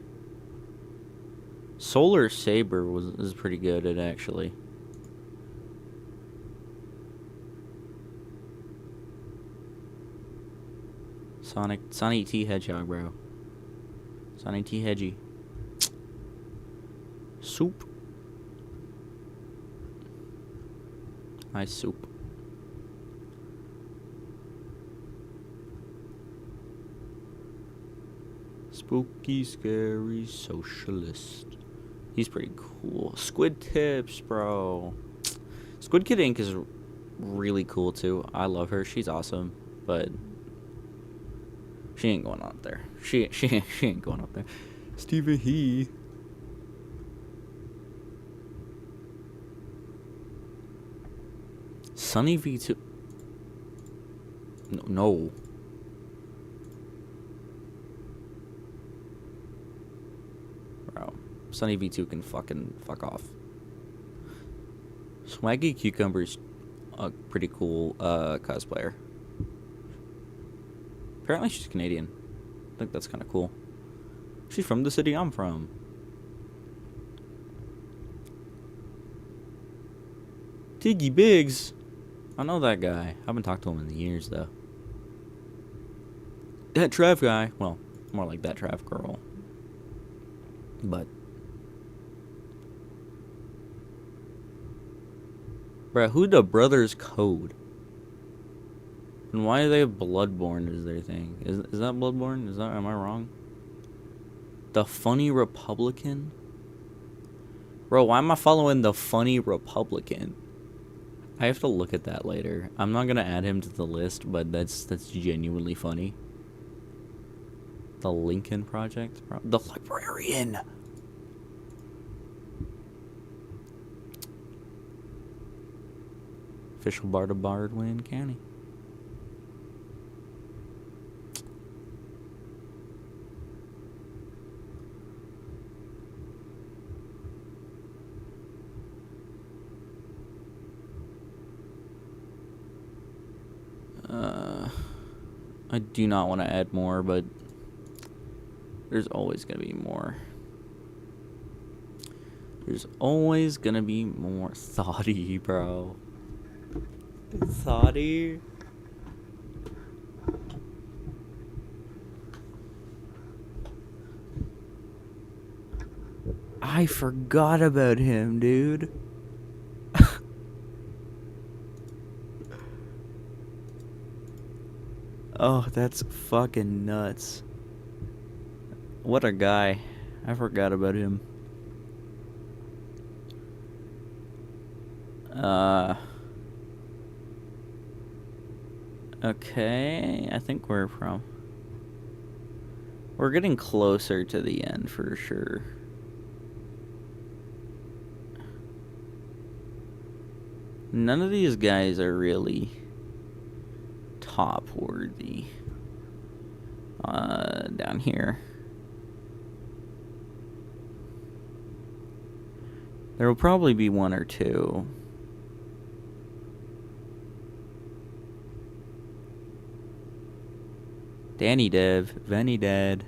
Solar Saber is pretty good at actually. Sonic T Hedgehog, bro. Sonic T Hedgie. Soup. Nice soup. Spooky, scary socialist. He's pretty cool. Squid Tips, bro. Squid Kid Inc. is really cool, too. I love her. She's awesome. But she ain't going up there. She ain't going up there. Stevie He. Sunny V2. No. Bro. Sunny V2 can fuck off. Swaggy Cucumber's a pretty cool cosplayer. Apparently she's Canadian. I think that's kind of cool. She's from the city I'm from. Tiggy Biggs. I know that guy. I haven't talked to him in years, though. That Trav guy. Well, more like that Trav girl. But. Bruh, who the Brothers Code? And why do they have Bloodborne as their thing? Is that Bloodborne? Am I wrong? The Funny Republican? Bro, why am I following the Funny Republican? I have to look at that later. I'm not gonna add him to the list, but that's genuinely funny. The Lincoln Project? Bro. The Librarian! Official Bard of Bardwin County. I do not want to add more, but there's always going to be more. There's always going to be more. Thoughty, bro. Thoughty. I forgot about him, dude. Oh, that's fucking nuts. What a guy. I forgot about him. Okay, I think we're getting closer to the end for sure. None of these guys are really top worthy. Down here. There will probably be one or two. Danny Dev, Venny Dead.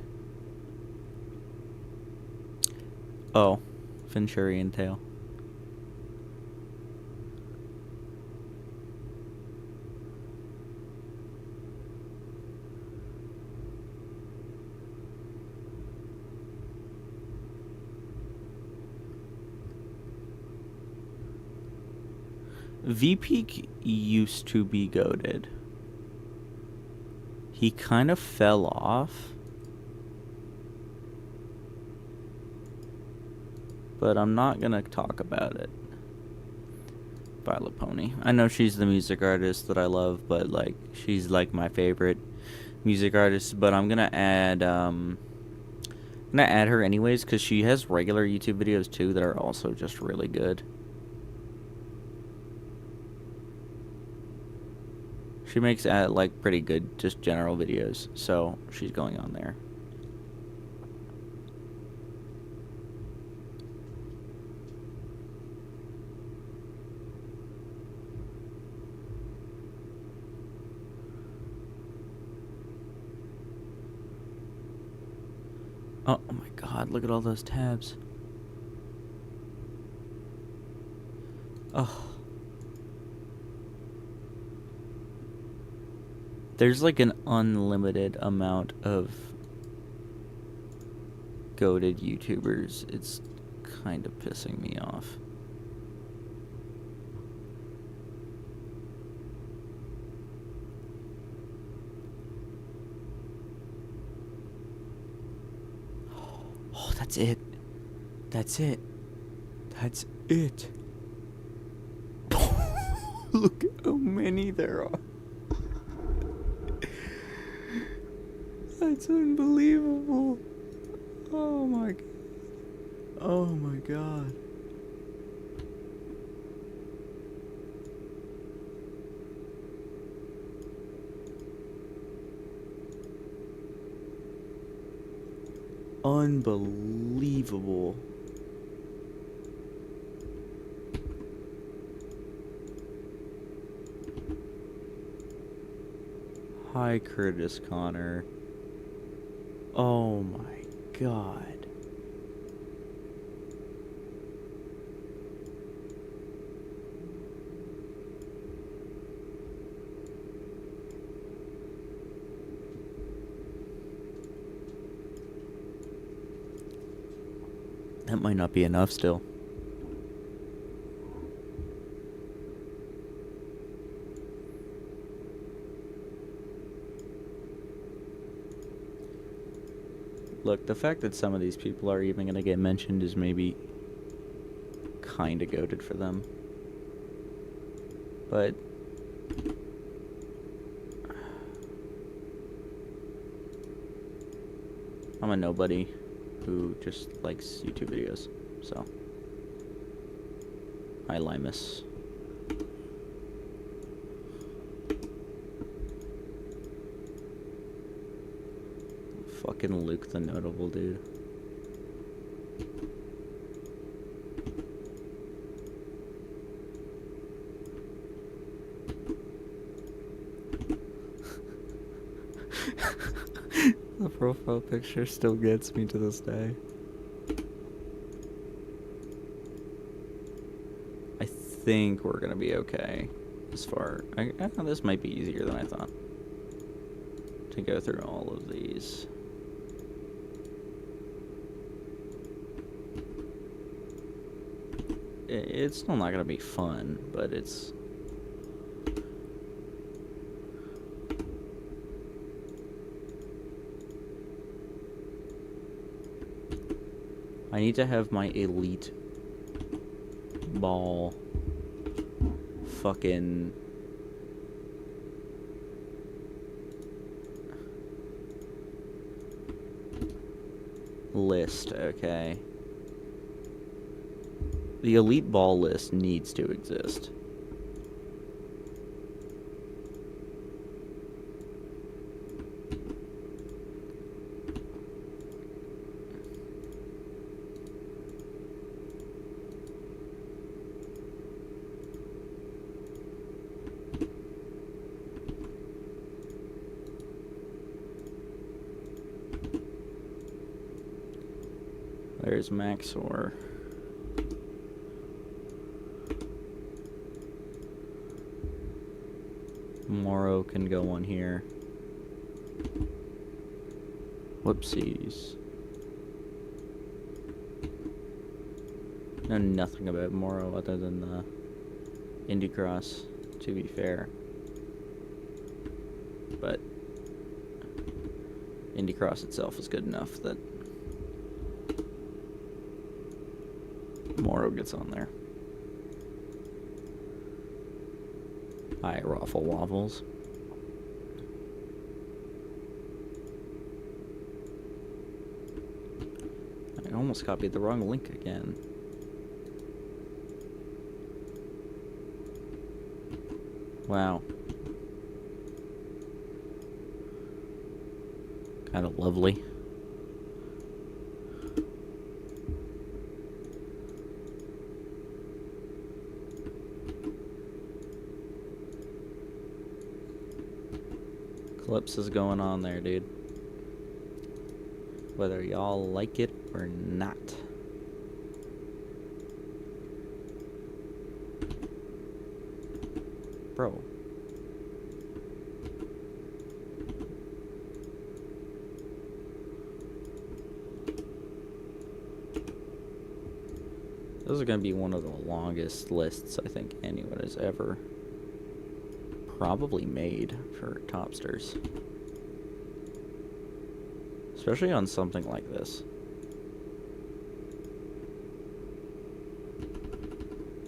Oh, Venturian Tail. VP used to be goated. He kind of fell off. But I'm not gonna talk about it. Violet Pony. I know she's the music artist that I love, but like she's like my favorite music artist. But I'm gonna add her anyways because she has regular YouTube videos too that are also just really good. She makes like pretty good just general videos, so she's going on there. Oh my god, look at all those tabs. Oh. There's like an unlimited amount of goated YouTubers. It's kind of pissing me off. Oh, that's it. That's it. That's it. Look at how many there are. That's unbelievable. Oh my god. Oh my god. Unbelievable. Hi, Curtis Connor. Oh my god. That might not be enough still. Look, the fact that some of these people are even going to get mentioned is maybe kind of goated for them. But I'm a nobody who just likes YouTube videos, so. Hi, Limus. Fucking Luke the Notable, dude. The profile picture still gets me to this day. I think we're gonna be okay. As far, this might be easier than I thought to go through all of these. It's still not gonna be fun, but it's. I need to have my elite ball fucking list, okay? The elite ball list needs to exist. There's Maxor. Moro can go on here. Whoopsies. Know nothing about Moro other than the Indy Cross, to be fair. But Indy Cross itself is good enough that Moro gets on there. Hi, Raffle Waffles. I almost copied the wrong link again. Wow. Kind of lovely. Clips is going on there, dude. Whether y'all like it or not. Bro. This is going to be one of the longest lists I think anyone has ever probably made for Topsters. Especially on something like this.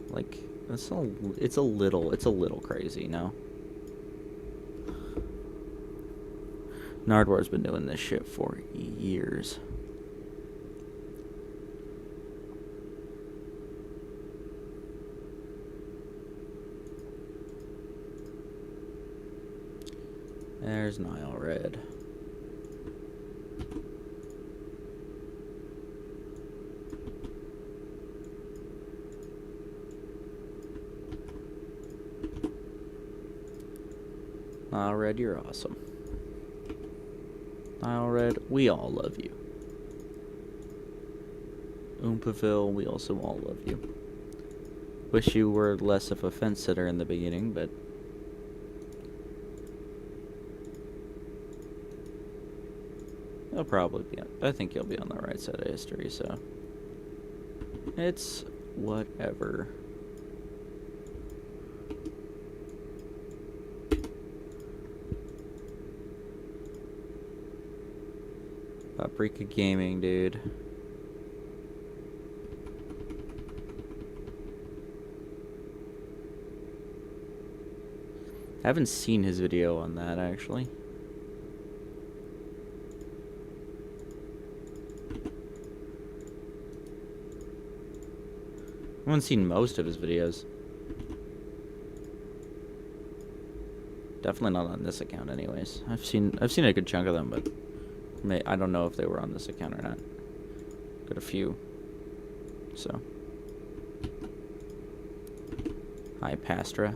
Like, it's a little crazy, no? Nardwar's been doing this shit for years. There's Nile Red. Nile Red, you're awesome. Nile Red, we all love you. Oompaville, we also all love you. Wish you were less of a fence sitter in the beginning, but you'll probably be on, I think you'll be on the right side of history, so it's whatever. Paprika Gaming, dude. I haven't seen his video on that, actually. I haven't seen most of his videos. Definitely not on this account anyways. I've seen a good chunk of them, but I don't know if they were on this account or not. Got a few. So. Hi, Pastra.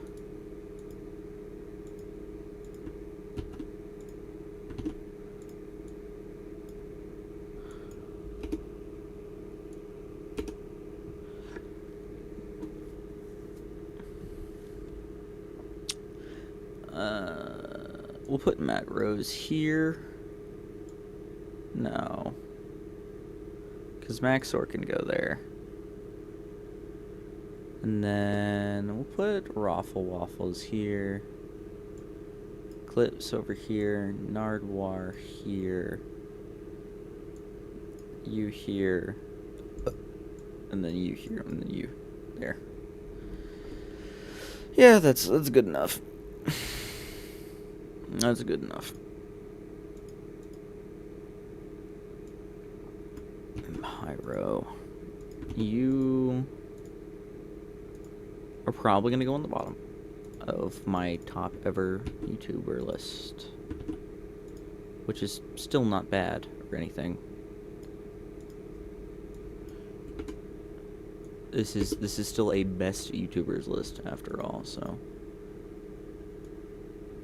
We'll put Matt Rose here. No. Because Maxor can go there. And then we'll put Raffle Waffles here. Clips over here. Nardwar here. You here. And then you here. And then you there. Yeah, that's good enough. That's good enough. Pyro. You are probably going to go on the bottom of my top ever YouTuber list. Which is still not bad or anything. This is still a best YouTubers list after all, so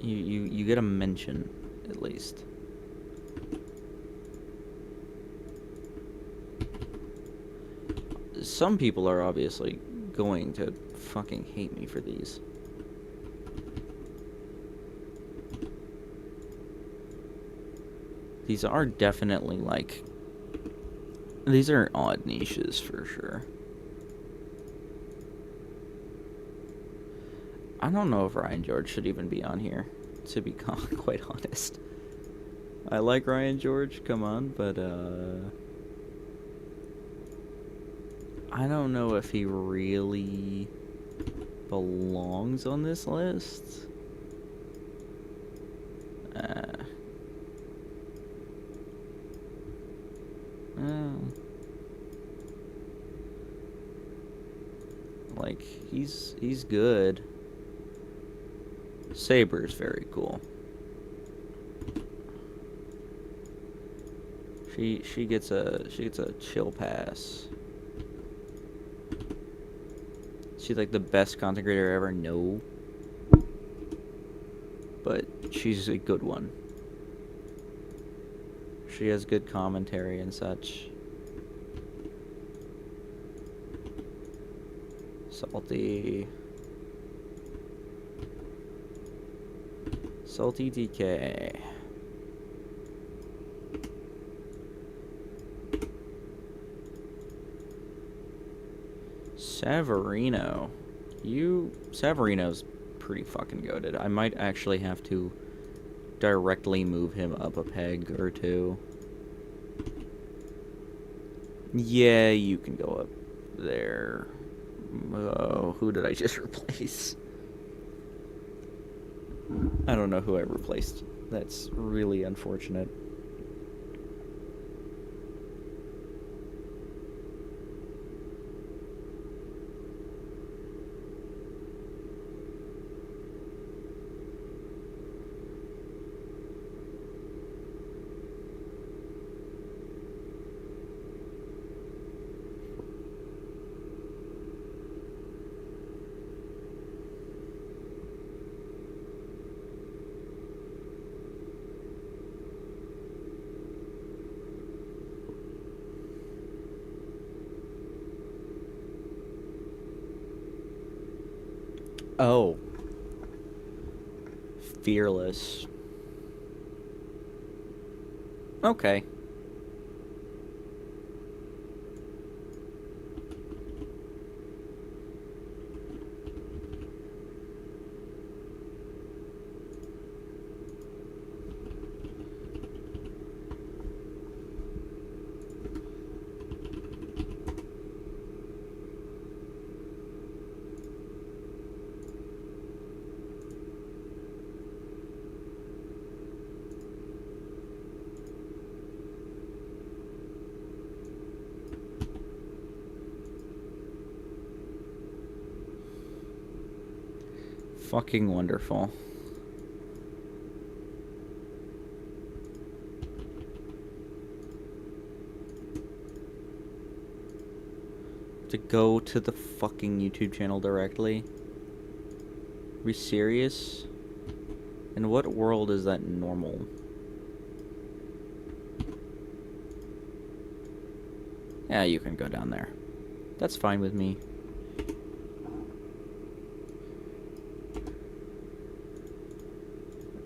you get a mention at least. some people are obviously going to fucking hate me for these. These are definitely, like... These are odd niches, for sure. I don't know if Ryan George should even be on here, to be quite honest. I like Ryan George, come on, but, I don't know if he really belongs on this list. Like, he's good. Saber's very cool. She gets a chill pass. She's like the best content creator I ever know. But she's a good one. She has good commentary and such. Salty DK. Severino. Severino's pretty fucking goated. I might actually have to directly move him up a peg or two. Yeah, you can go up there. Oh, who did I just replace? I don't know who I replaced. That's really unfortunate. Oh. Fearless. Okay. Fucking wonderful. To go to the fucking YouTube channel directly? Are we serious? In what world is that normal? Yeah, you can go down there. That's fine with me.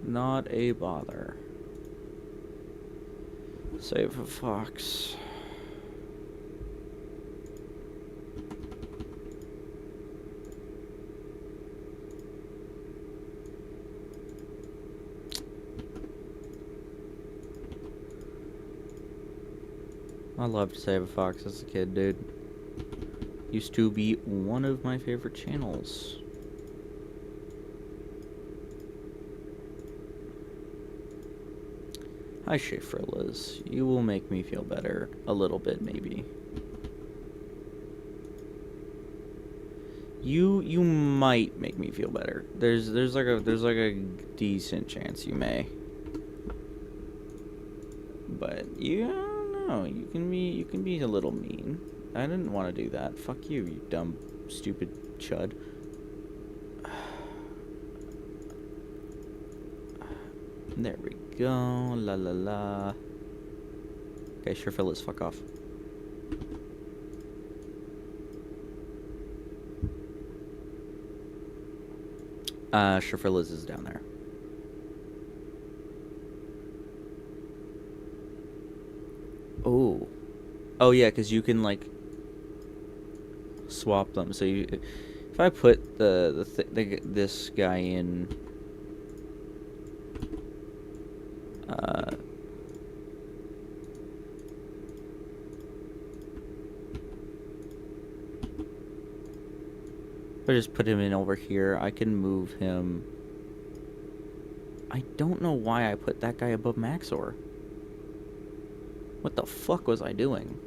Not a bother. Save for Fox. I loved Save a Fox as a kid, dude. Used to be one of my favorite channels. Hi, Schaefer Liz. You will make me feel better a little bit, maybe. You might make me feel better. There's like a decent chance you may. But you, I don't know. You can be a little mean. I didn't want to do that. Fuck you, you dumb, stupid chud. There we go. La la la. Okay, sure, Phyllis, fuck off. Shafrilla's is down there. Oh. Oh, yeah, because you can, like, swap them. So if I put this guy in... if I just put him in over here, I can move him... I don't know why I put that guy above Maxor. What the fuck was I doing?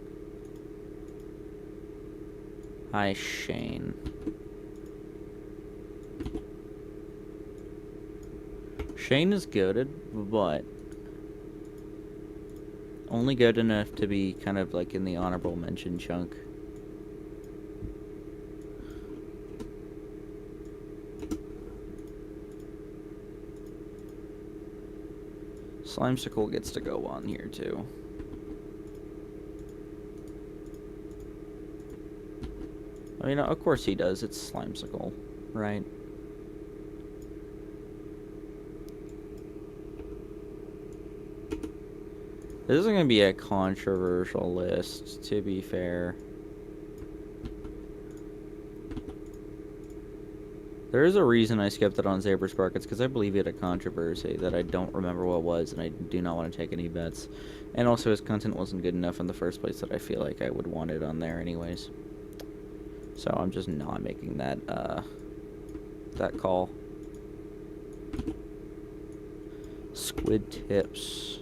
Hi, Shane. Shane is goated, but only good enough to be kind of like in the honorable mention chunk. Slimesicle gets to go on here too. I mean, of course he does. It's Slimesicle, right? This isn't going to be a controversial list, to be fair. There is a reason I skipped it on Saber Spark. It's because I believe he had a controversy that I don't remember what was, and I do not want to take any bets. And also, his content wasn't good enough in the first place that I feel like I would want it on there anyways. So I'm just not making that, that call. Squid tips.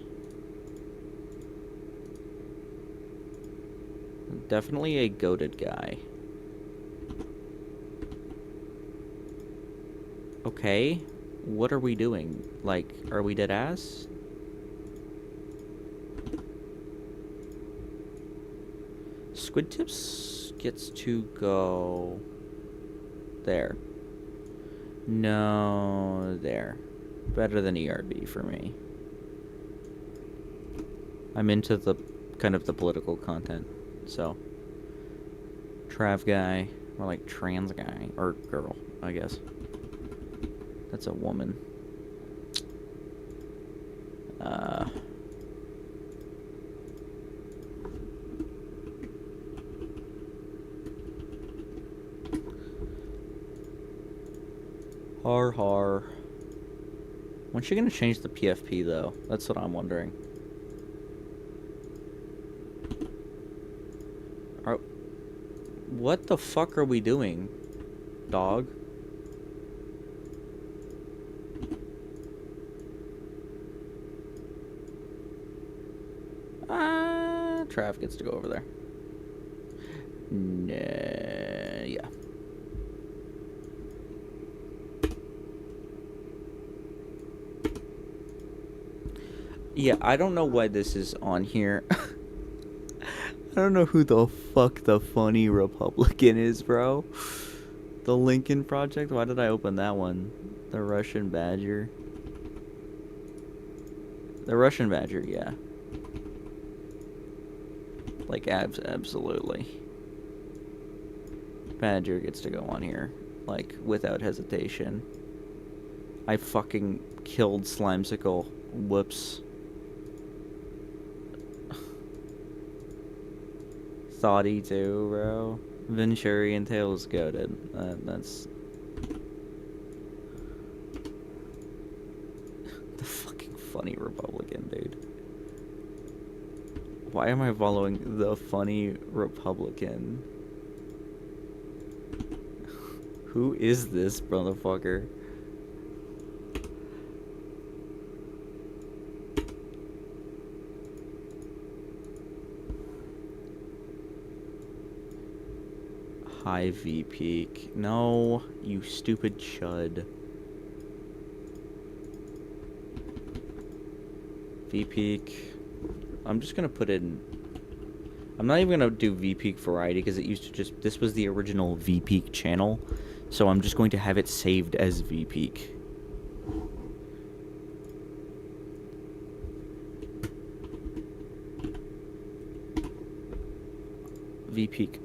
Definitely a goated guy. Okay, what are we doing? Like, are we dead ass? Squid tips gets to go there. No, there. Better than ERB for me. I'm into the kind of the political content, so Trav guy, or like trans guy, or girl, I guess. That's a woman. Har har. When's she gonna change the PFP though? That's what I'm wondering. What the fuck are we doing, dog? Trav gets to go over there. Nah, yeah. Yeah, I don't know why this is on here. I don't know who the fuck the funny Republican is, bro. The Lincoln Project? Why did I open that one? The Russian Badger. The Russian Badger, yeah. Like, absolutely. Badger gets to go on here. Like, without hesitation. I fucking killed Slimesicle. Whoops. Thoughty too, bro. Venturian Tails goated. That's... the fucking funny Republican, dude. Why am I following the funny Republican? Who is this motherfucker? High V peak. No, you stupid chud. V peak. I'm just gonna put in... I'm not even gonna do V-Peak variety because it used to just... This was the original V-Peak channel. So I'm just going to have it saved as V-Peak. V-Peak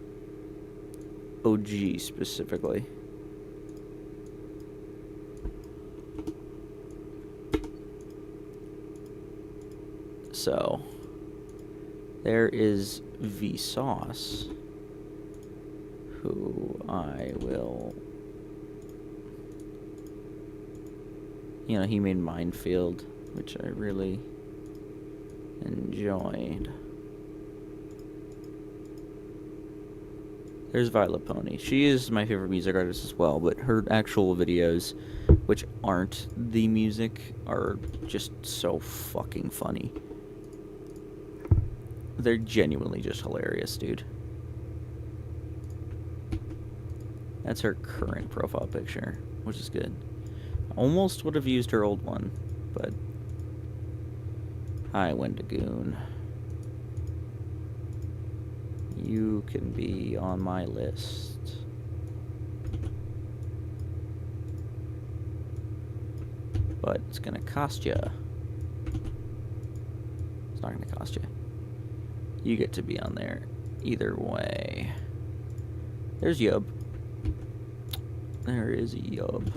OG specifically. So, there is Vsauce, who I will... You know, he made Minefield, which I really enjoyed. There's Violet Pony. She is my favorite music artist as well, but her actual videos, which aren't the music, are just so fucking funny. They're genuinely just hilarious, dude. That's her current profile picture, which is good. Almost would have used her old one, but... Hi, Wendigoon. You can be on my list. But it's gonna cost you. It's not gonna cost you. You get to be on there either way. There's Yub. There is Yub.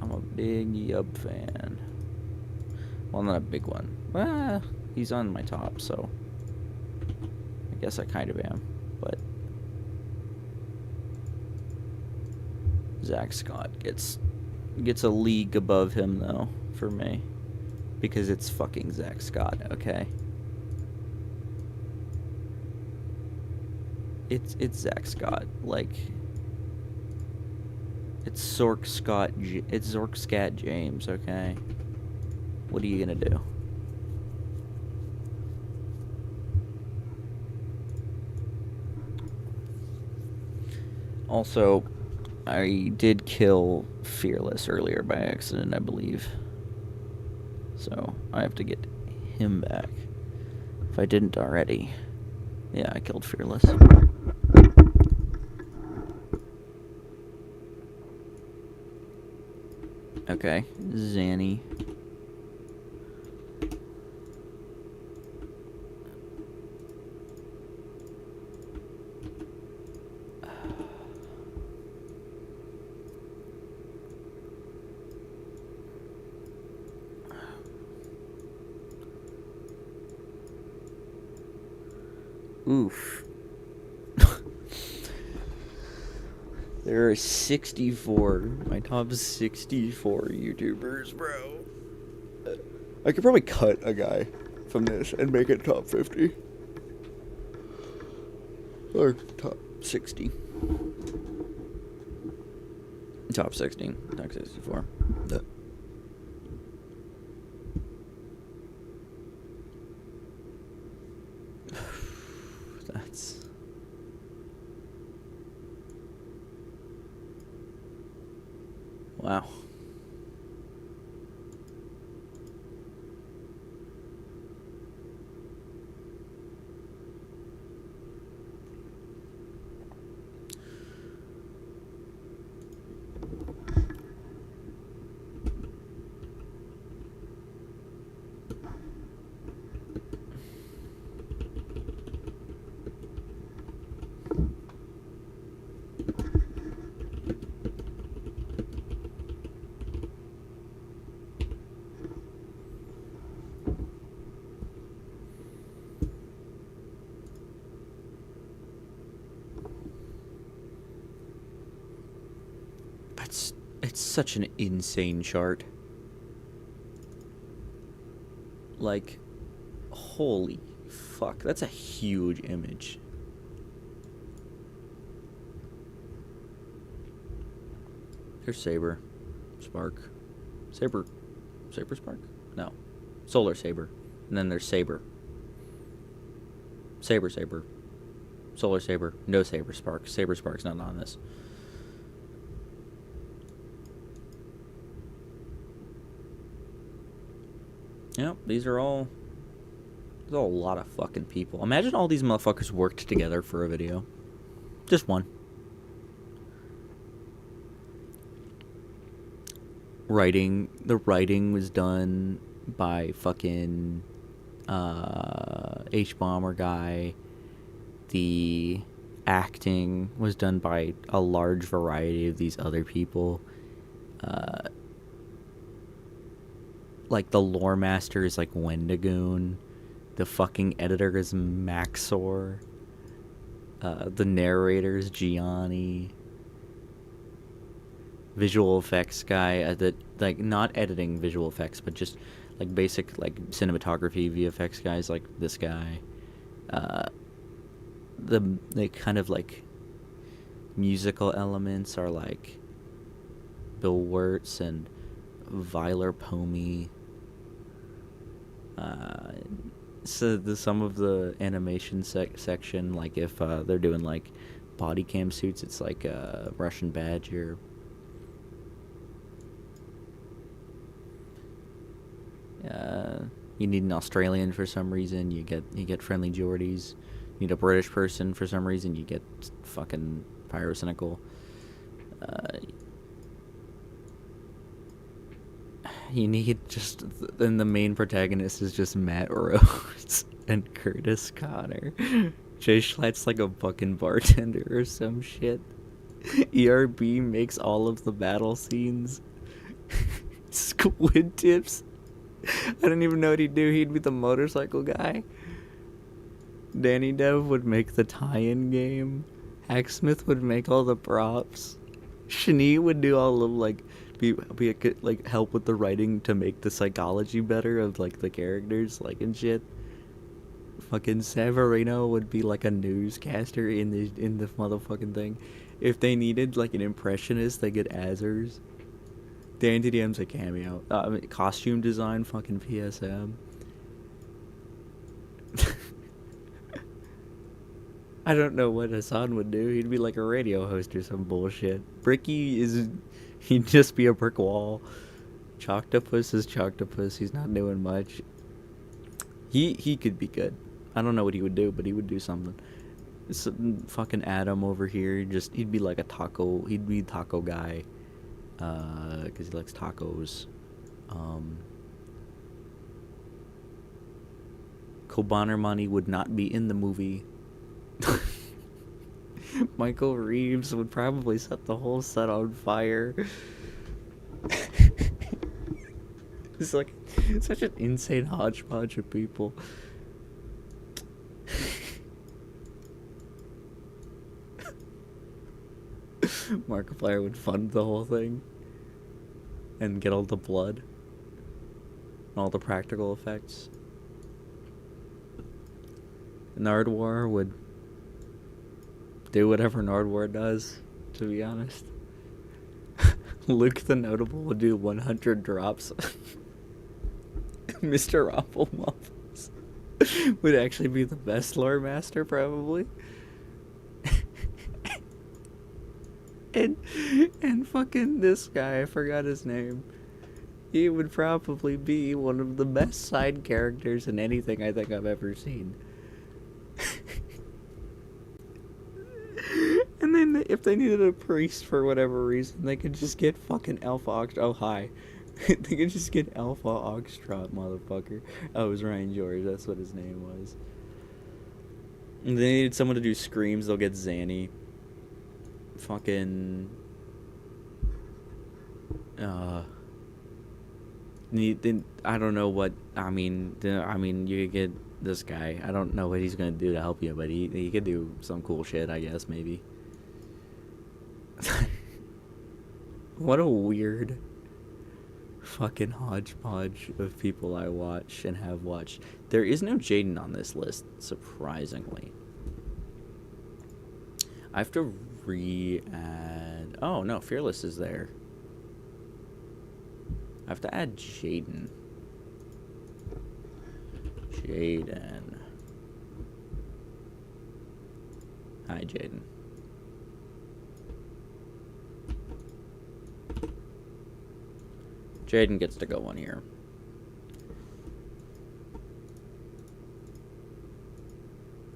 I'm a big Yub fan. Well, not a big one. Well, he's on my top, so... I guess I kind of am, but Zach Scott gets a league above him though for me because it's fucking Zach Scott, okay? It's Zach Scott, like it's Zork Scat James, okay? What are you gonna do? Also, I did kill Fearless earlier by accident, I believe. So, I have to get him back. If I didn't already. Yeah, I killed Fearless. Okay, Zanny. Oof. There are 64, my top 64 YouTubers, bro. I could probably cut a guy from this and make it top 50. Or top 60. Top 16, top 64. That's... Wow. It's such an insane chart. Like, holy fuck, that's a huge image. Here's Saber. Spark. Saber Spark? No. Solar Saber. And then there's Saber. Saber. Solar Saber. No Saber Spark. Saber Spark's not on this. Yep, these are all... There's a lot of fucking people. Imagine all these motherfuckers worked together for a video. Just one. The writing was done by fucking H-Bomber guy. The acting was done by a large variety of these other people. like the lore master is like Wendigoon, the fucking editor is Maxor, the narrator is Gianni, visual effects guy, that like not editing visual effects, but just like basic like cinematography VFX guys like this guy. The kind of like musical elements are like Bill Wirtz and Vyler Pomey. So some of the animation section, like if they're doing like body cam suits, it's like Russian Badger. You need an Australian for some reason, you get Friendly Geordies. You need a British person for some reason, you get fucking Pyrocynical. You need just... Then the main protagonist is just Matt Rhodes and Curtis Connor. Jay Schlatt's like a fucking bartender or some shit. ERB makes all of the battle scenes. Squid Tips. I didn't even know what he'd do. He'd be the motorcycle guy. Danny Dev would make the tie-in game. Hacksmith would make all the props. Shani would do all of like be like help with the writing to make the psychology better of like the characters, like and shit. Fucking Severino would be like a newscaster in the motherfucking thing. If they needed like an impressionist, they get Azers. Dan DDM's a cameo. Costume design, fucking PSM. I don't know what Hassan would do. He'd be like a radio host or some bullshit. He'd just be a brick wall. Choctopus is Choctopus. He's not doing much. He could be good. I don't know what he would do, but he would do something. Fucking Adam over here, he'd be like a taco. He'd be taco guy. Because he likes tacos. Kobanermani would not be in the movie. Michael Reeves would probably set the whole set on fire. It's like such an insane hodgepodge of people. Markiplier would fund the whole thing and get all the blood and all the practical effects. Nardwar would do whatever Nardwar does, to be honest. Luke the Notable would do 100 drops. Mr. Rumpelmuffins would actually be the best lore master, probably. And fucking this guy, I forgot his name. He would probably be one of the best side characters in anything I think I've ever seen. And then if they needed a priest for whatever reason, they could just get fucking Alpha Oxtrot. Oh, hi. They could just get Alpha Oxtrot, motherfucker. Oh, it was Ryan George. That's what his name was. And they needed someone to do screams. They'll get Zanny. Fucking... I don't know what... I mean, you could get this guy. I don't know what he's gonna do to help you, but he could do some cool shit, I guess, maybe. What a weird fucking hodgepodge of people I watch and have watched. There is no Jaden on this list, surprisingly. I have to re-add... Oh, no, Fearless is there. I have to add Jaden. Jaden. Hi, Jaden. Jaden gets to go on here.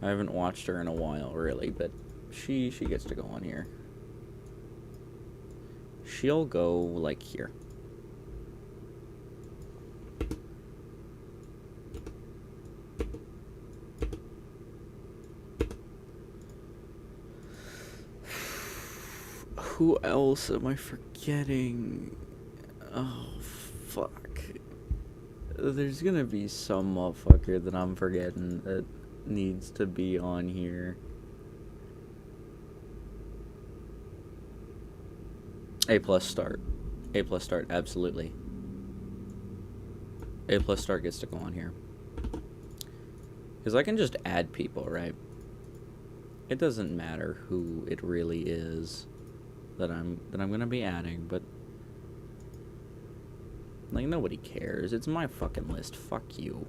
I haven't watched her in a while, really, but she gets to go on here. She'll go, like, here. Who else am I forgetting? Oh, fuck. There's gonna be some motherfucker that I'm forgetting that needs to be on here. A+ start. A+ start, absolutely. A+ start gets to go on here. Because I can just add people, right? It doesn't matter who it really is that I'm gonna be adding, but like nobody cares. It's my fucking list. Fuck you.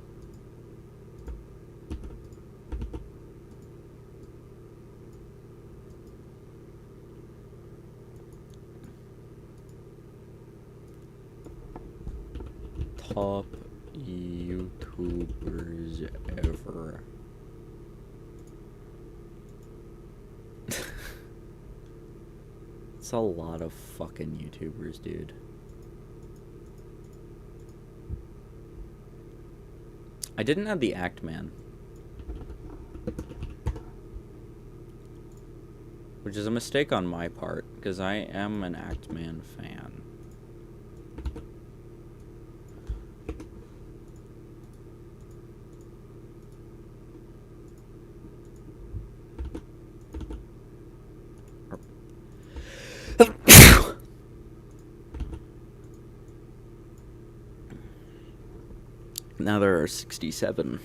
Top YouTubers ever. It's a lot of fucking YouTubers, dude. I didn't add the Act Man, which is a mistake on my part, because I am an Act Man fan. Now there are 67.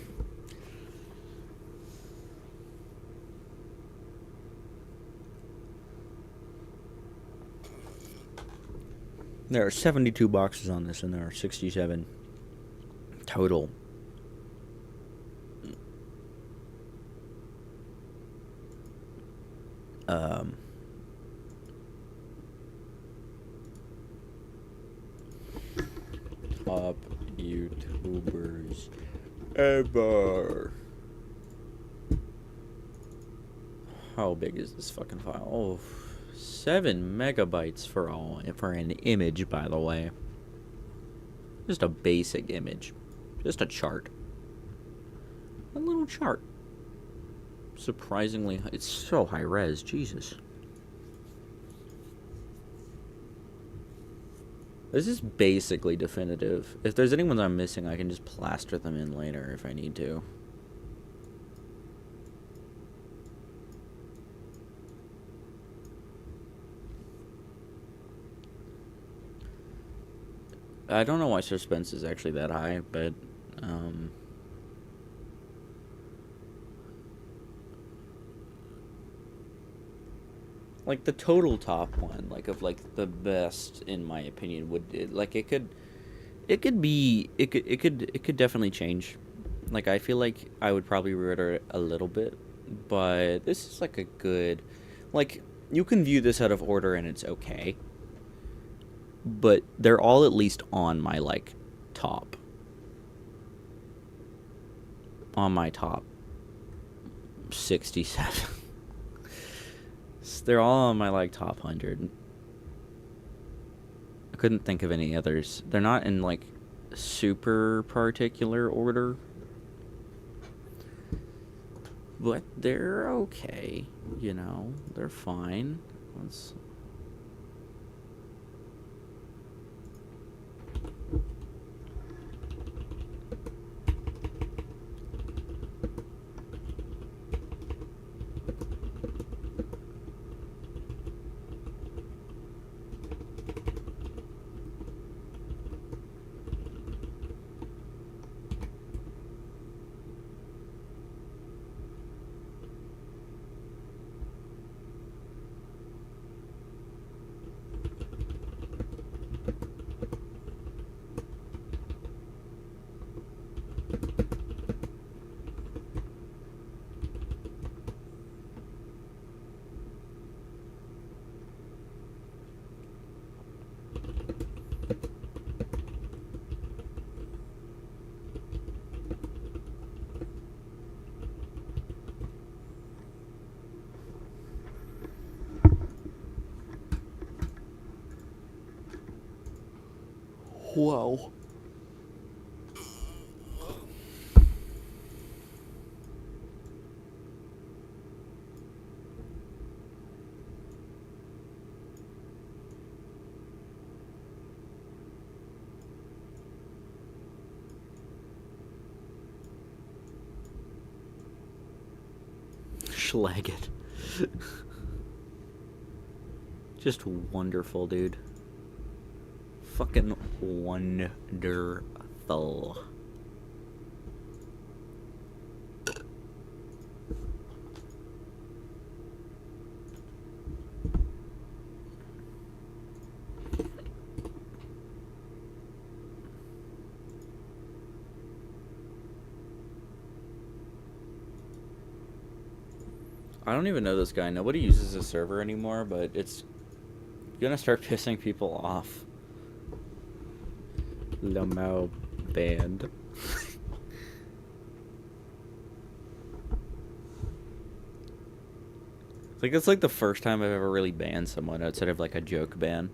There are 72 boxes on this, and there are 67 total. Top YouTubers ever. How big is this fucking file? Oh, 7 megabytes for an image, by the way. Just a basic image. Just a chart. A little chart. Surprisingly, it's so high res, Jesus. This is basically definitive. If there's anyone I'm missing, I can just plaster them in later if I need to. I don't know why suspense is actually that high, but like the total top one, like of like the best in my opinion would it could definitely change. Like I feel like I would probably reorder it a little bit, but this is like a good, like you can view this out of order and it's okay. But they're all at least on my like top. On my top 67. They're all on my like top 100. I couldn't think of any others. They're not in like super particular order, but they're okay, you know. They're fine. Let's Whoa. Schlag it. Just wonderful, dude. Fucking wonderful. I don't even know this guy. Nobody uses the server anymore, but it's gonna start pissing people off. Lamau band. I think it's like the first time I've ever really banned someone outside of like a joke ban.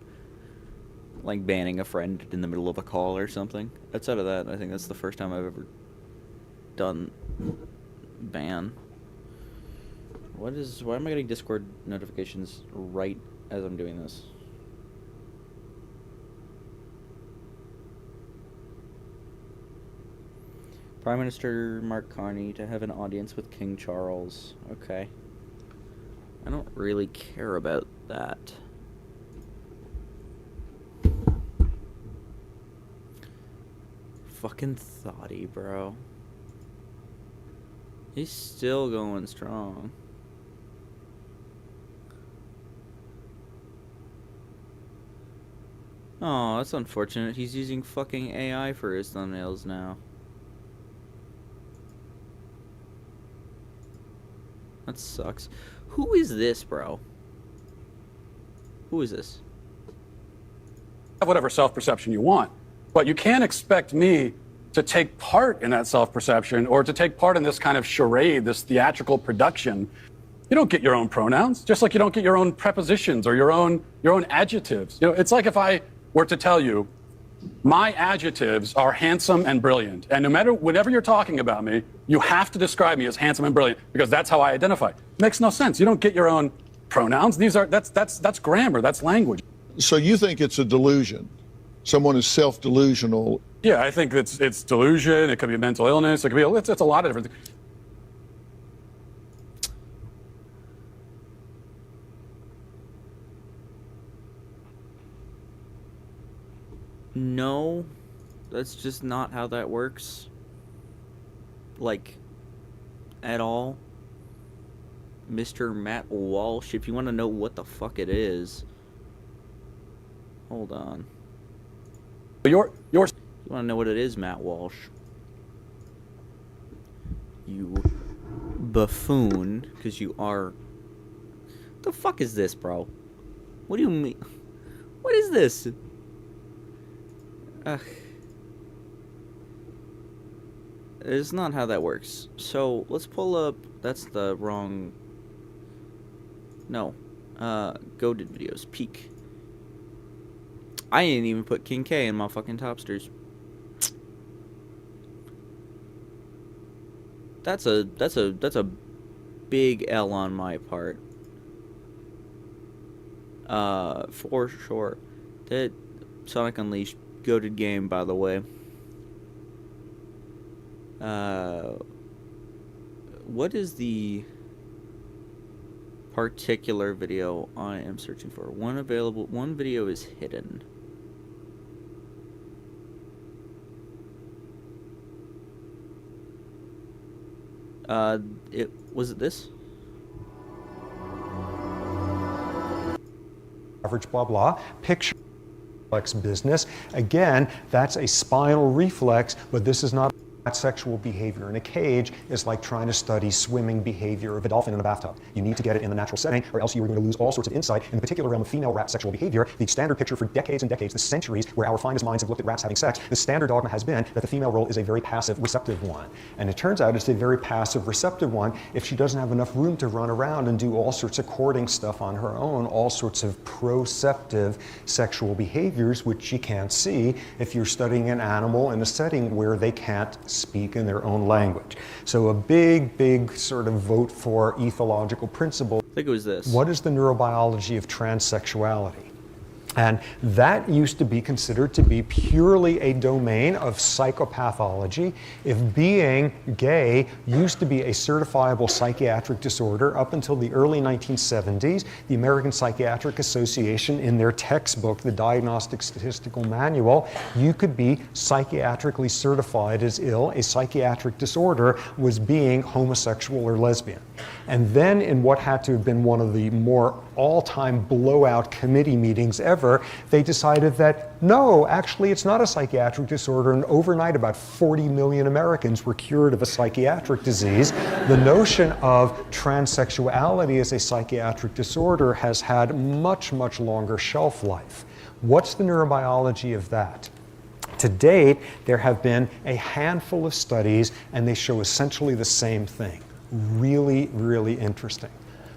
Like banning a friend in the middle of a call or something. Outside of that, I think that's the first time I've ever done ban. Why am I getting Discord notifications right as I'm doing this? Prime Minister Mark Carney to have an audience with King Charles. Okay. I don't really care about that. Fucking Thoughty, bro. He's still going strong. Oh, that's unfortunate. He's using fucking AI for his thumbnails now. That sucks. Who is this, bro? Who is this? Have whatever self-perception you want, but you can't expect me to take part in that self-perception or to take part in this kind of charade, this theatrical production. You don't get your own pronouns, just like you don't get your own prepositions or your own adjectives. You know, it's like if I were to tell you, my adjectives are handsome and brilliant, and no matter whenever you're talking about me, you have to describe me as handsome and brilliant because that's how I identify. It makes no sense. You don't get your own pronouns. That's grammar. That's language. So you think it's a delusion? Someone is self-delusional? Yeah, I think it's delusion. It could be mental illness. It could be it's a lot of different things. No, that's just not how that works. Like, at all. Mr. Matt Walsh, if you want to know what the fuck it is. Hold on. You want to know what it is, Matt Walsh? You buffoon, because you are... What the fuck is this, bro? What do you mean? What is this? It's not how that works. So, let's pull up... That's the wrong... No. Goated videos. Peak. I didn't even put King K in my fucking topsters. That's a big L on my part. For sure. That Sonic Unleashed goated game, by the way. What is the particular video I am searching for? One video is hidden. Was it this? Average blah blah. Picture business. Again, that's a spinal reflex, but this is not sexual behavior in a cage. Is like trying to study swimming behavior of a dolphin in a bathtub. You need to get it in the natural setting, or else you are going to lose all sorts of insight in the particular realm of female rat sexual behavior. The standard picture for decades and decades, the centuries where our finest minds have looked at rats having sex, the standard dogma has been that the female role is a very passive, receptive one. And it turns out it's a very passive, receptive one if she doesn't have enough room to run around and do all sorts of courting stuff on her own, all sorts of proceptive sexual behaviors, which she can't see if you're studying an animal in a setting where they can't speak in their own language. So a big sort of vote for ethological principle. I think it was this. What is the neurobiology of transsexuality? And that used to be considered to be purely a domain of psychopathology. If being gay used to be a certifiable psychiatric disorder up until the early 1970s, the American Psychiatric Association, in their textbook, the Diagnostic Statistical Manual, you could be psychiatrically certified as ill. A psychiatric disorder was being homosexual or lesbian. And then in what had to have been one of the more all-time blowout committee meetings ever, they decided that no, actually it's not a psychiatric disorder, and overnight about 40 million Americans were cured of a psychiatric disease. The notion of transsexuality as a psychiatric disorder has had much, much longer shelf life. What's the neurobiology of that? To date, there have been a handful of studies, and they show essentially the same thing. Really, really interesting.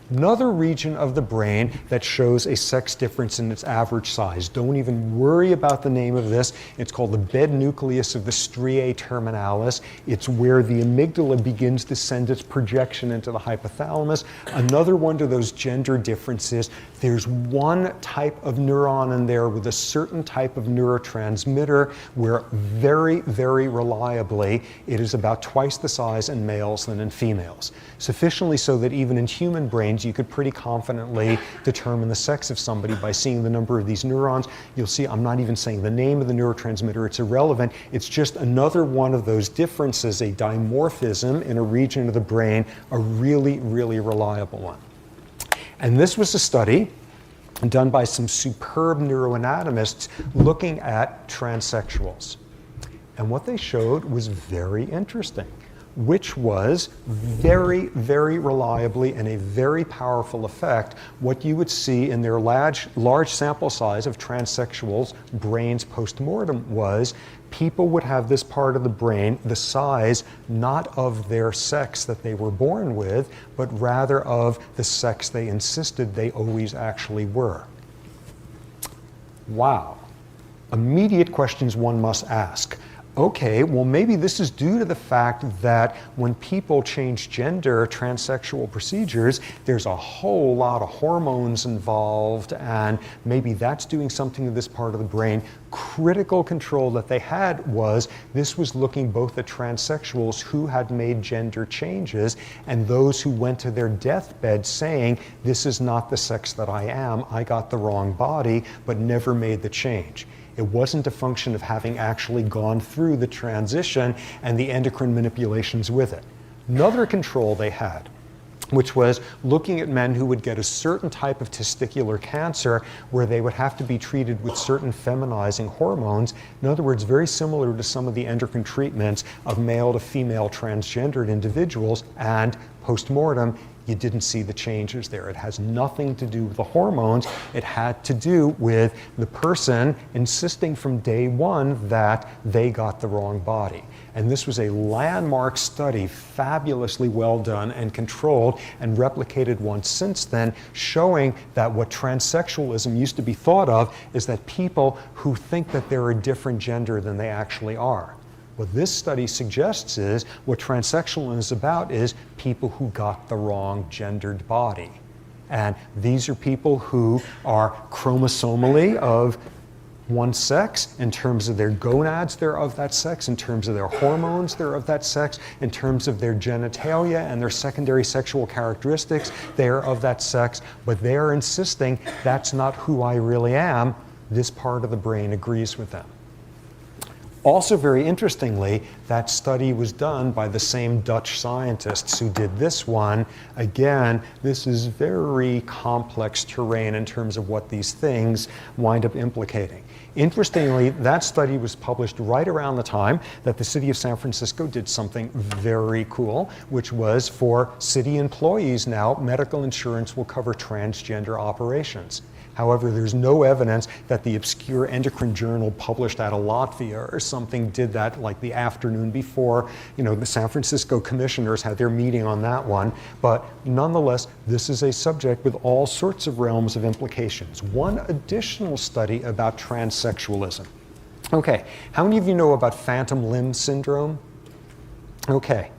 Another region of the brain that shows a sex difference in its average size. Don't even worry about the name of this. It's called the bed nucleus of the striae terminalis. It's where the amygdala begins to send its projection into the hypothalamus. Another one of those gender differences. There's one type of neuron in there with a certain type of neurotransmitter where very, very reliably it is about twice the size in males than in females. Sufficiently so that even in human brains you could pretty confidently determine the sex of somebody by seeing the number of these neurons. You'll see I'm not even saying the name of the neurotransmitter, it's irrelevant. It's just another one of those differences, a dimorphism in a region of the brain, a really, really reliable one. And this was a study done by some superb neuroanatomists looking at transsexuals. And what they showed was very interesting, which was very, very reliably and a very powerful effect. What you would see in their large sample size of transsexuals' brains post-mortem was people would have this part of the brain the size not of their sex that they were born with, but rather of the sex they insisted they always actually were. Wow. Immediate questions one must ask. Okay, well maybe this is due to the fact that when people change gender, transsexual procedures, there's a whole lot of hormones involved, and maybe that's doing something to this part of the brain. Critical control that they had was this was looking both at transsexuals who had made gender changes and those who went to their deathbed saying, this is not the sex that I am, I got the wrong body, but never made the change. It wasn't a function of having actually gone through the transition and the endocrine manipulations with it. Another control they had, which was looking at men who would get a certain type of testicular cancer where they would have to be treated with certain feminizing hormones. In other words, very similar to some of the endocrine treatments of male to female transgendered individuals, and post-mortem, you didn't see the changes there. It has nothing to do with the hormones. It had to do with the person insisting from day one that they got the wrong body. And this was a landmark study, fabulously well done and controlled, and replicated once since then, showing that what transsexualism used to be thought of is that people who think that they're a different gender than they actually are. What this study suggests is what transsexualism is about is people who got the wrong gendered body. And these are people who are chromosomally of one sex. In terms of their gonads, they're of that sex. In terms of their hormones, they're of that sex. In terms of their genitalia and their secondary sexual characteristics, they're of that sex. But they're insisting that's not who I really am. This part of the brain agrees with them. Also, very interestingly, that study was done by the same Dutch scientists who did this one. Again, this is very complex terrain in terms of what these things wind up implicating. Interestingly, that study was published right around the time that the city of San Francisco did something very cool, which was for city employees now, medical insurance will cover transgender operations. However, there's no evidence that the obscure endocrine journal published out of Latvia or something did that like the afternoon before. You know, the San Francisco commissioners had their meeting on that one. But nonetheless, this is a subject with all sorts of realms of implications. One additional study about transsexualism. Okay, how many of you know about phantom limb syndrome? Okay.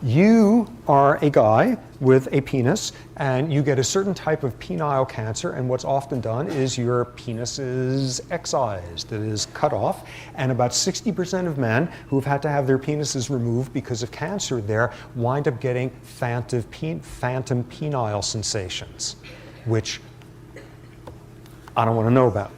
You are a guy with a penis, and you get a certain type of penile cancer, and what's often done is your penis is excised, it is cut off, and about 60% of men who've had to have their penises removed because of cancer there wind up getting phantom penile sensations, which I don't want to know about.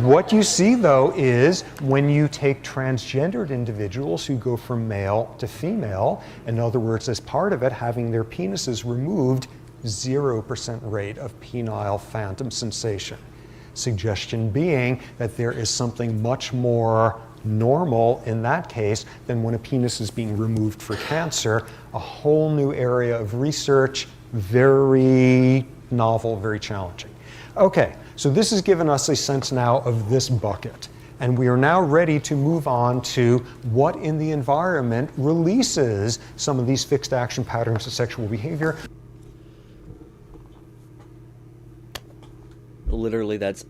What you see, though, is when you take transgendered individuals who go from male to female, in other words, as part of it, having their penises removed, 0% rate of penile phantom sensation. Suggestion being that there is something much more normal in that case than when a penis is being removed for cancer. A whole new area of research, very novel, very challenging. Okay. So this has given us a sense now of this bucket. And we are now ready to move on to what in the environment releases some of these fixed action patterns of sexual behavior. Literally, that's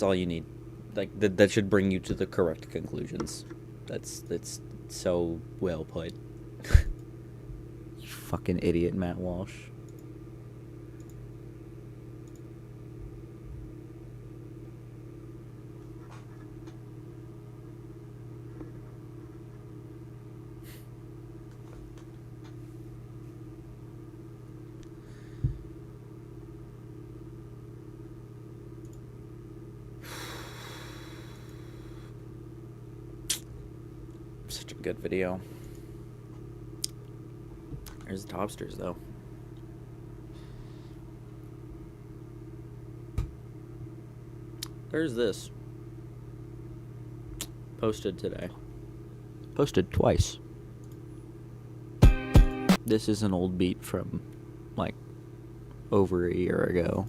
all you need. Like that should bring you to the correct conclusions. That's so well put. You fucking idiot, Matt Walsh. Such a good video. There's the Topsters, though. There's this. Posted today. Posted twice. This is an old beat from, like, over a year ago.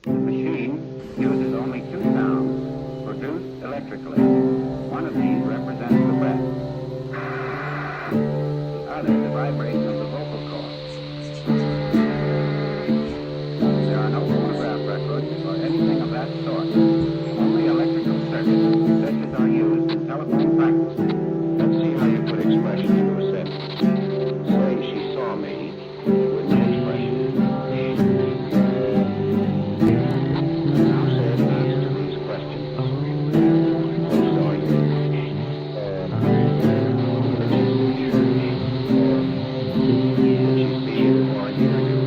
The machine uses only two sounds produced electrically. One of these represents the breath. The other, the vibration of the vocal cords. There are no phonograph records or anything of that sort. Only electrical circuits such as are used in telephone practice. Let's see how you put expression into a sentence. Say she saw me with no expression. Now say it in answer to these questions. Who saw you? Did she see you or hear you?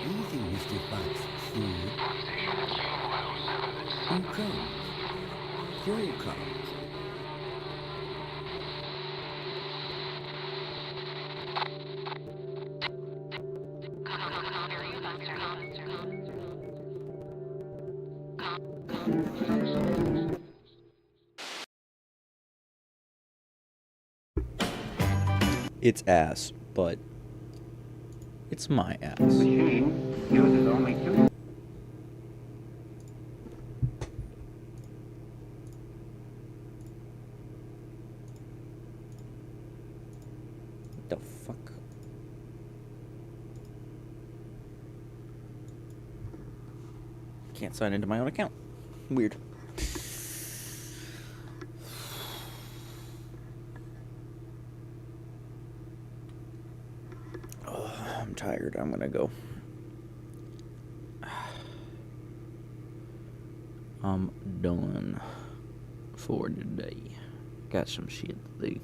Anything is defined food. Who comes? Who comes? It's ass, but it's my ass. Machine uses only two. The fuck? Can't sign into my own account. Weird. Oh, I'm tired. I'm gonna go. I'm done for today. Got some shit to do.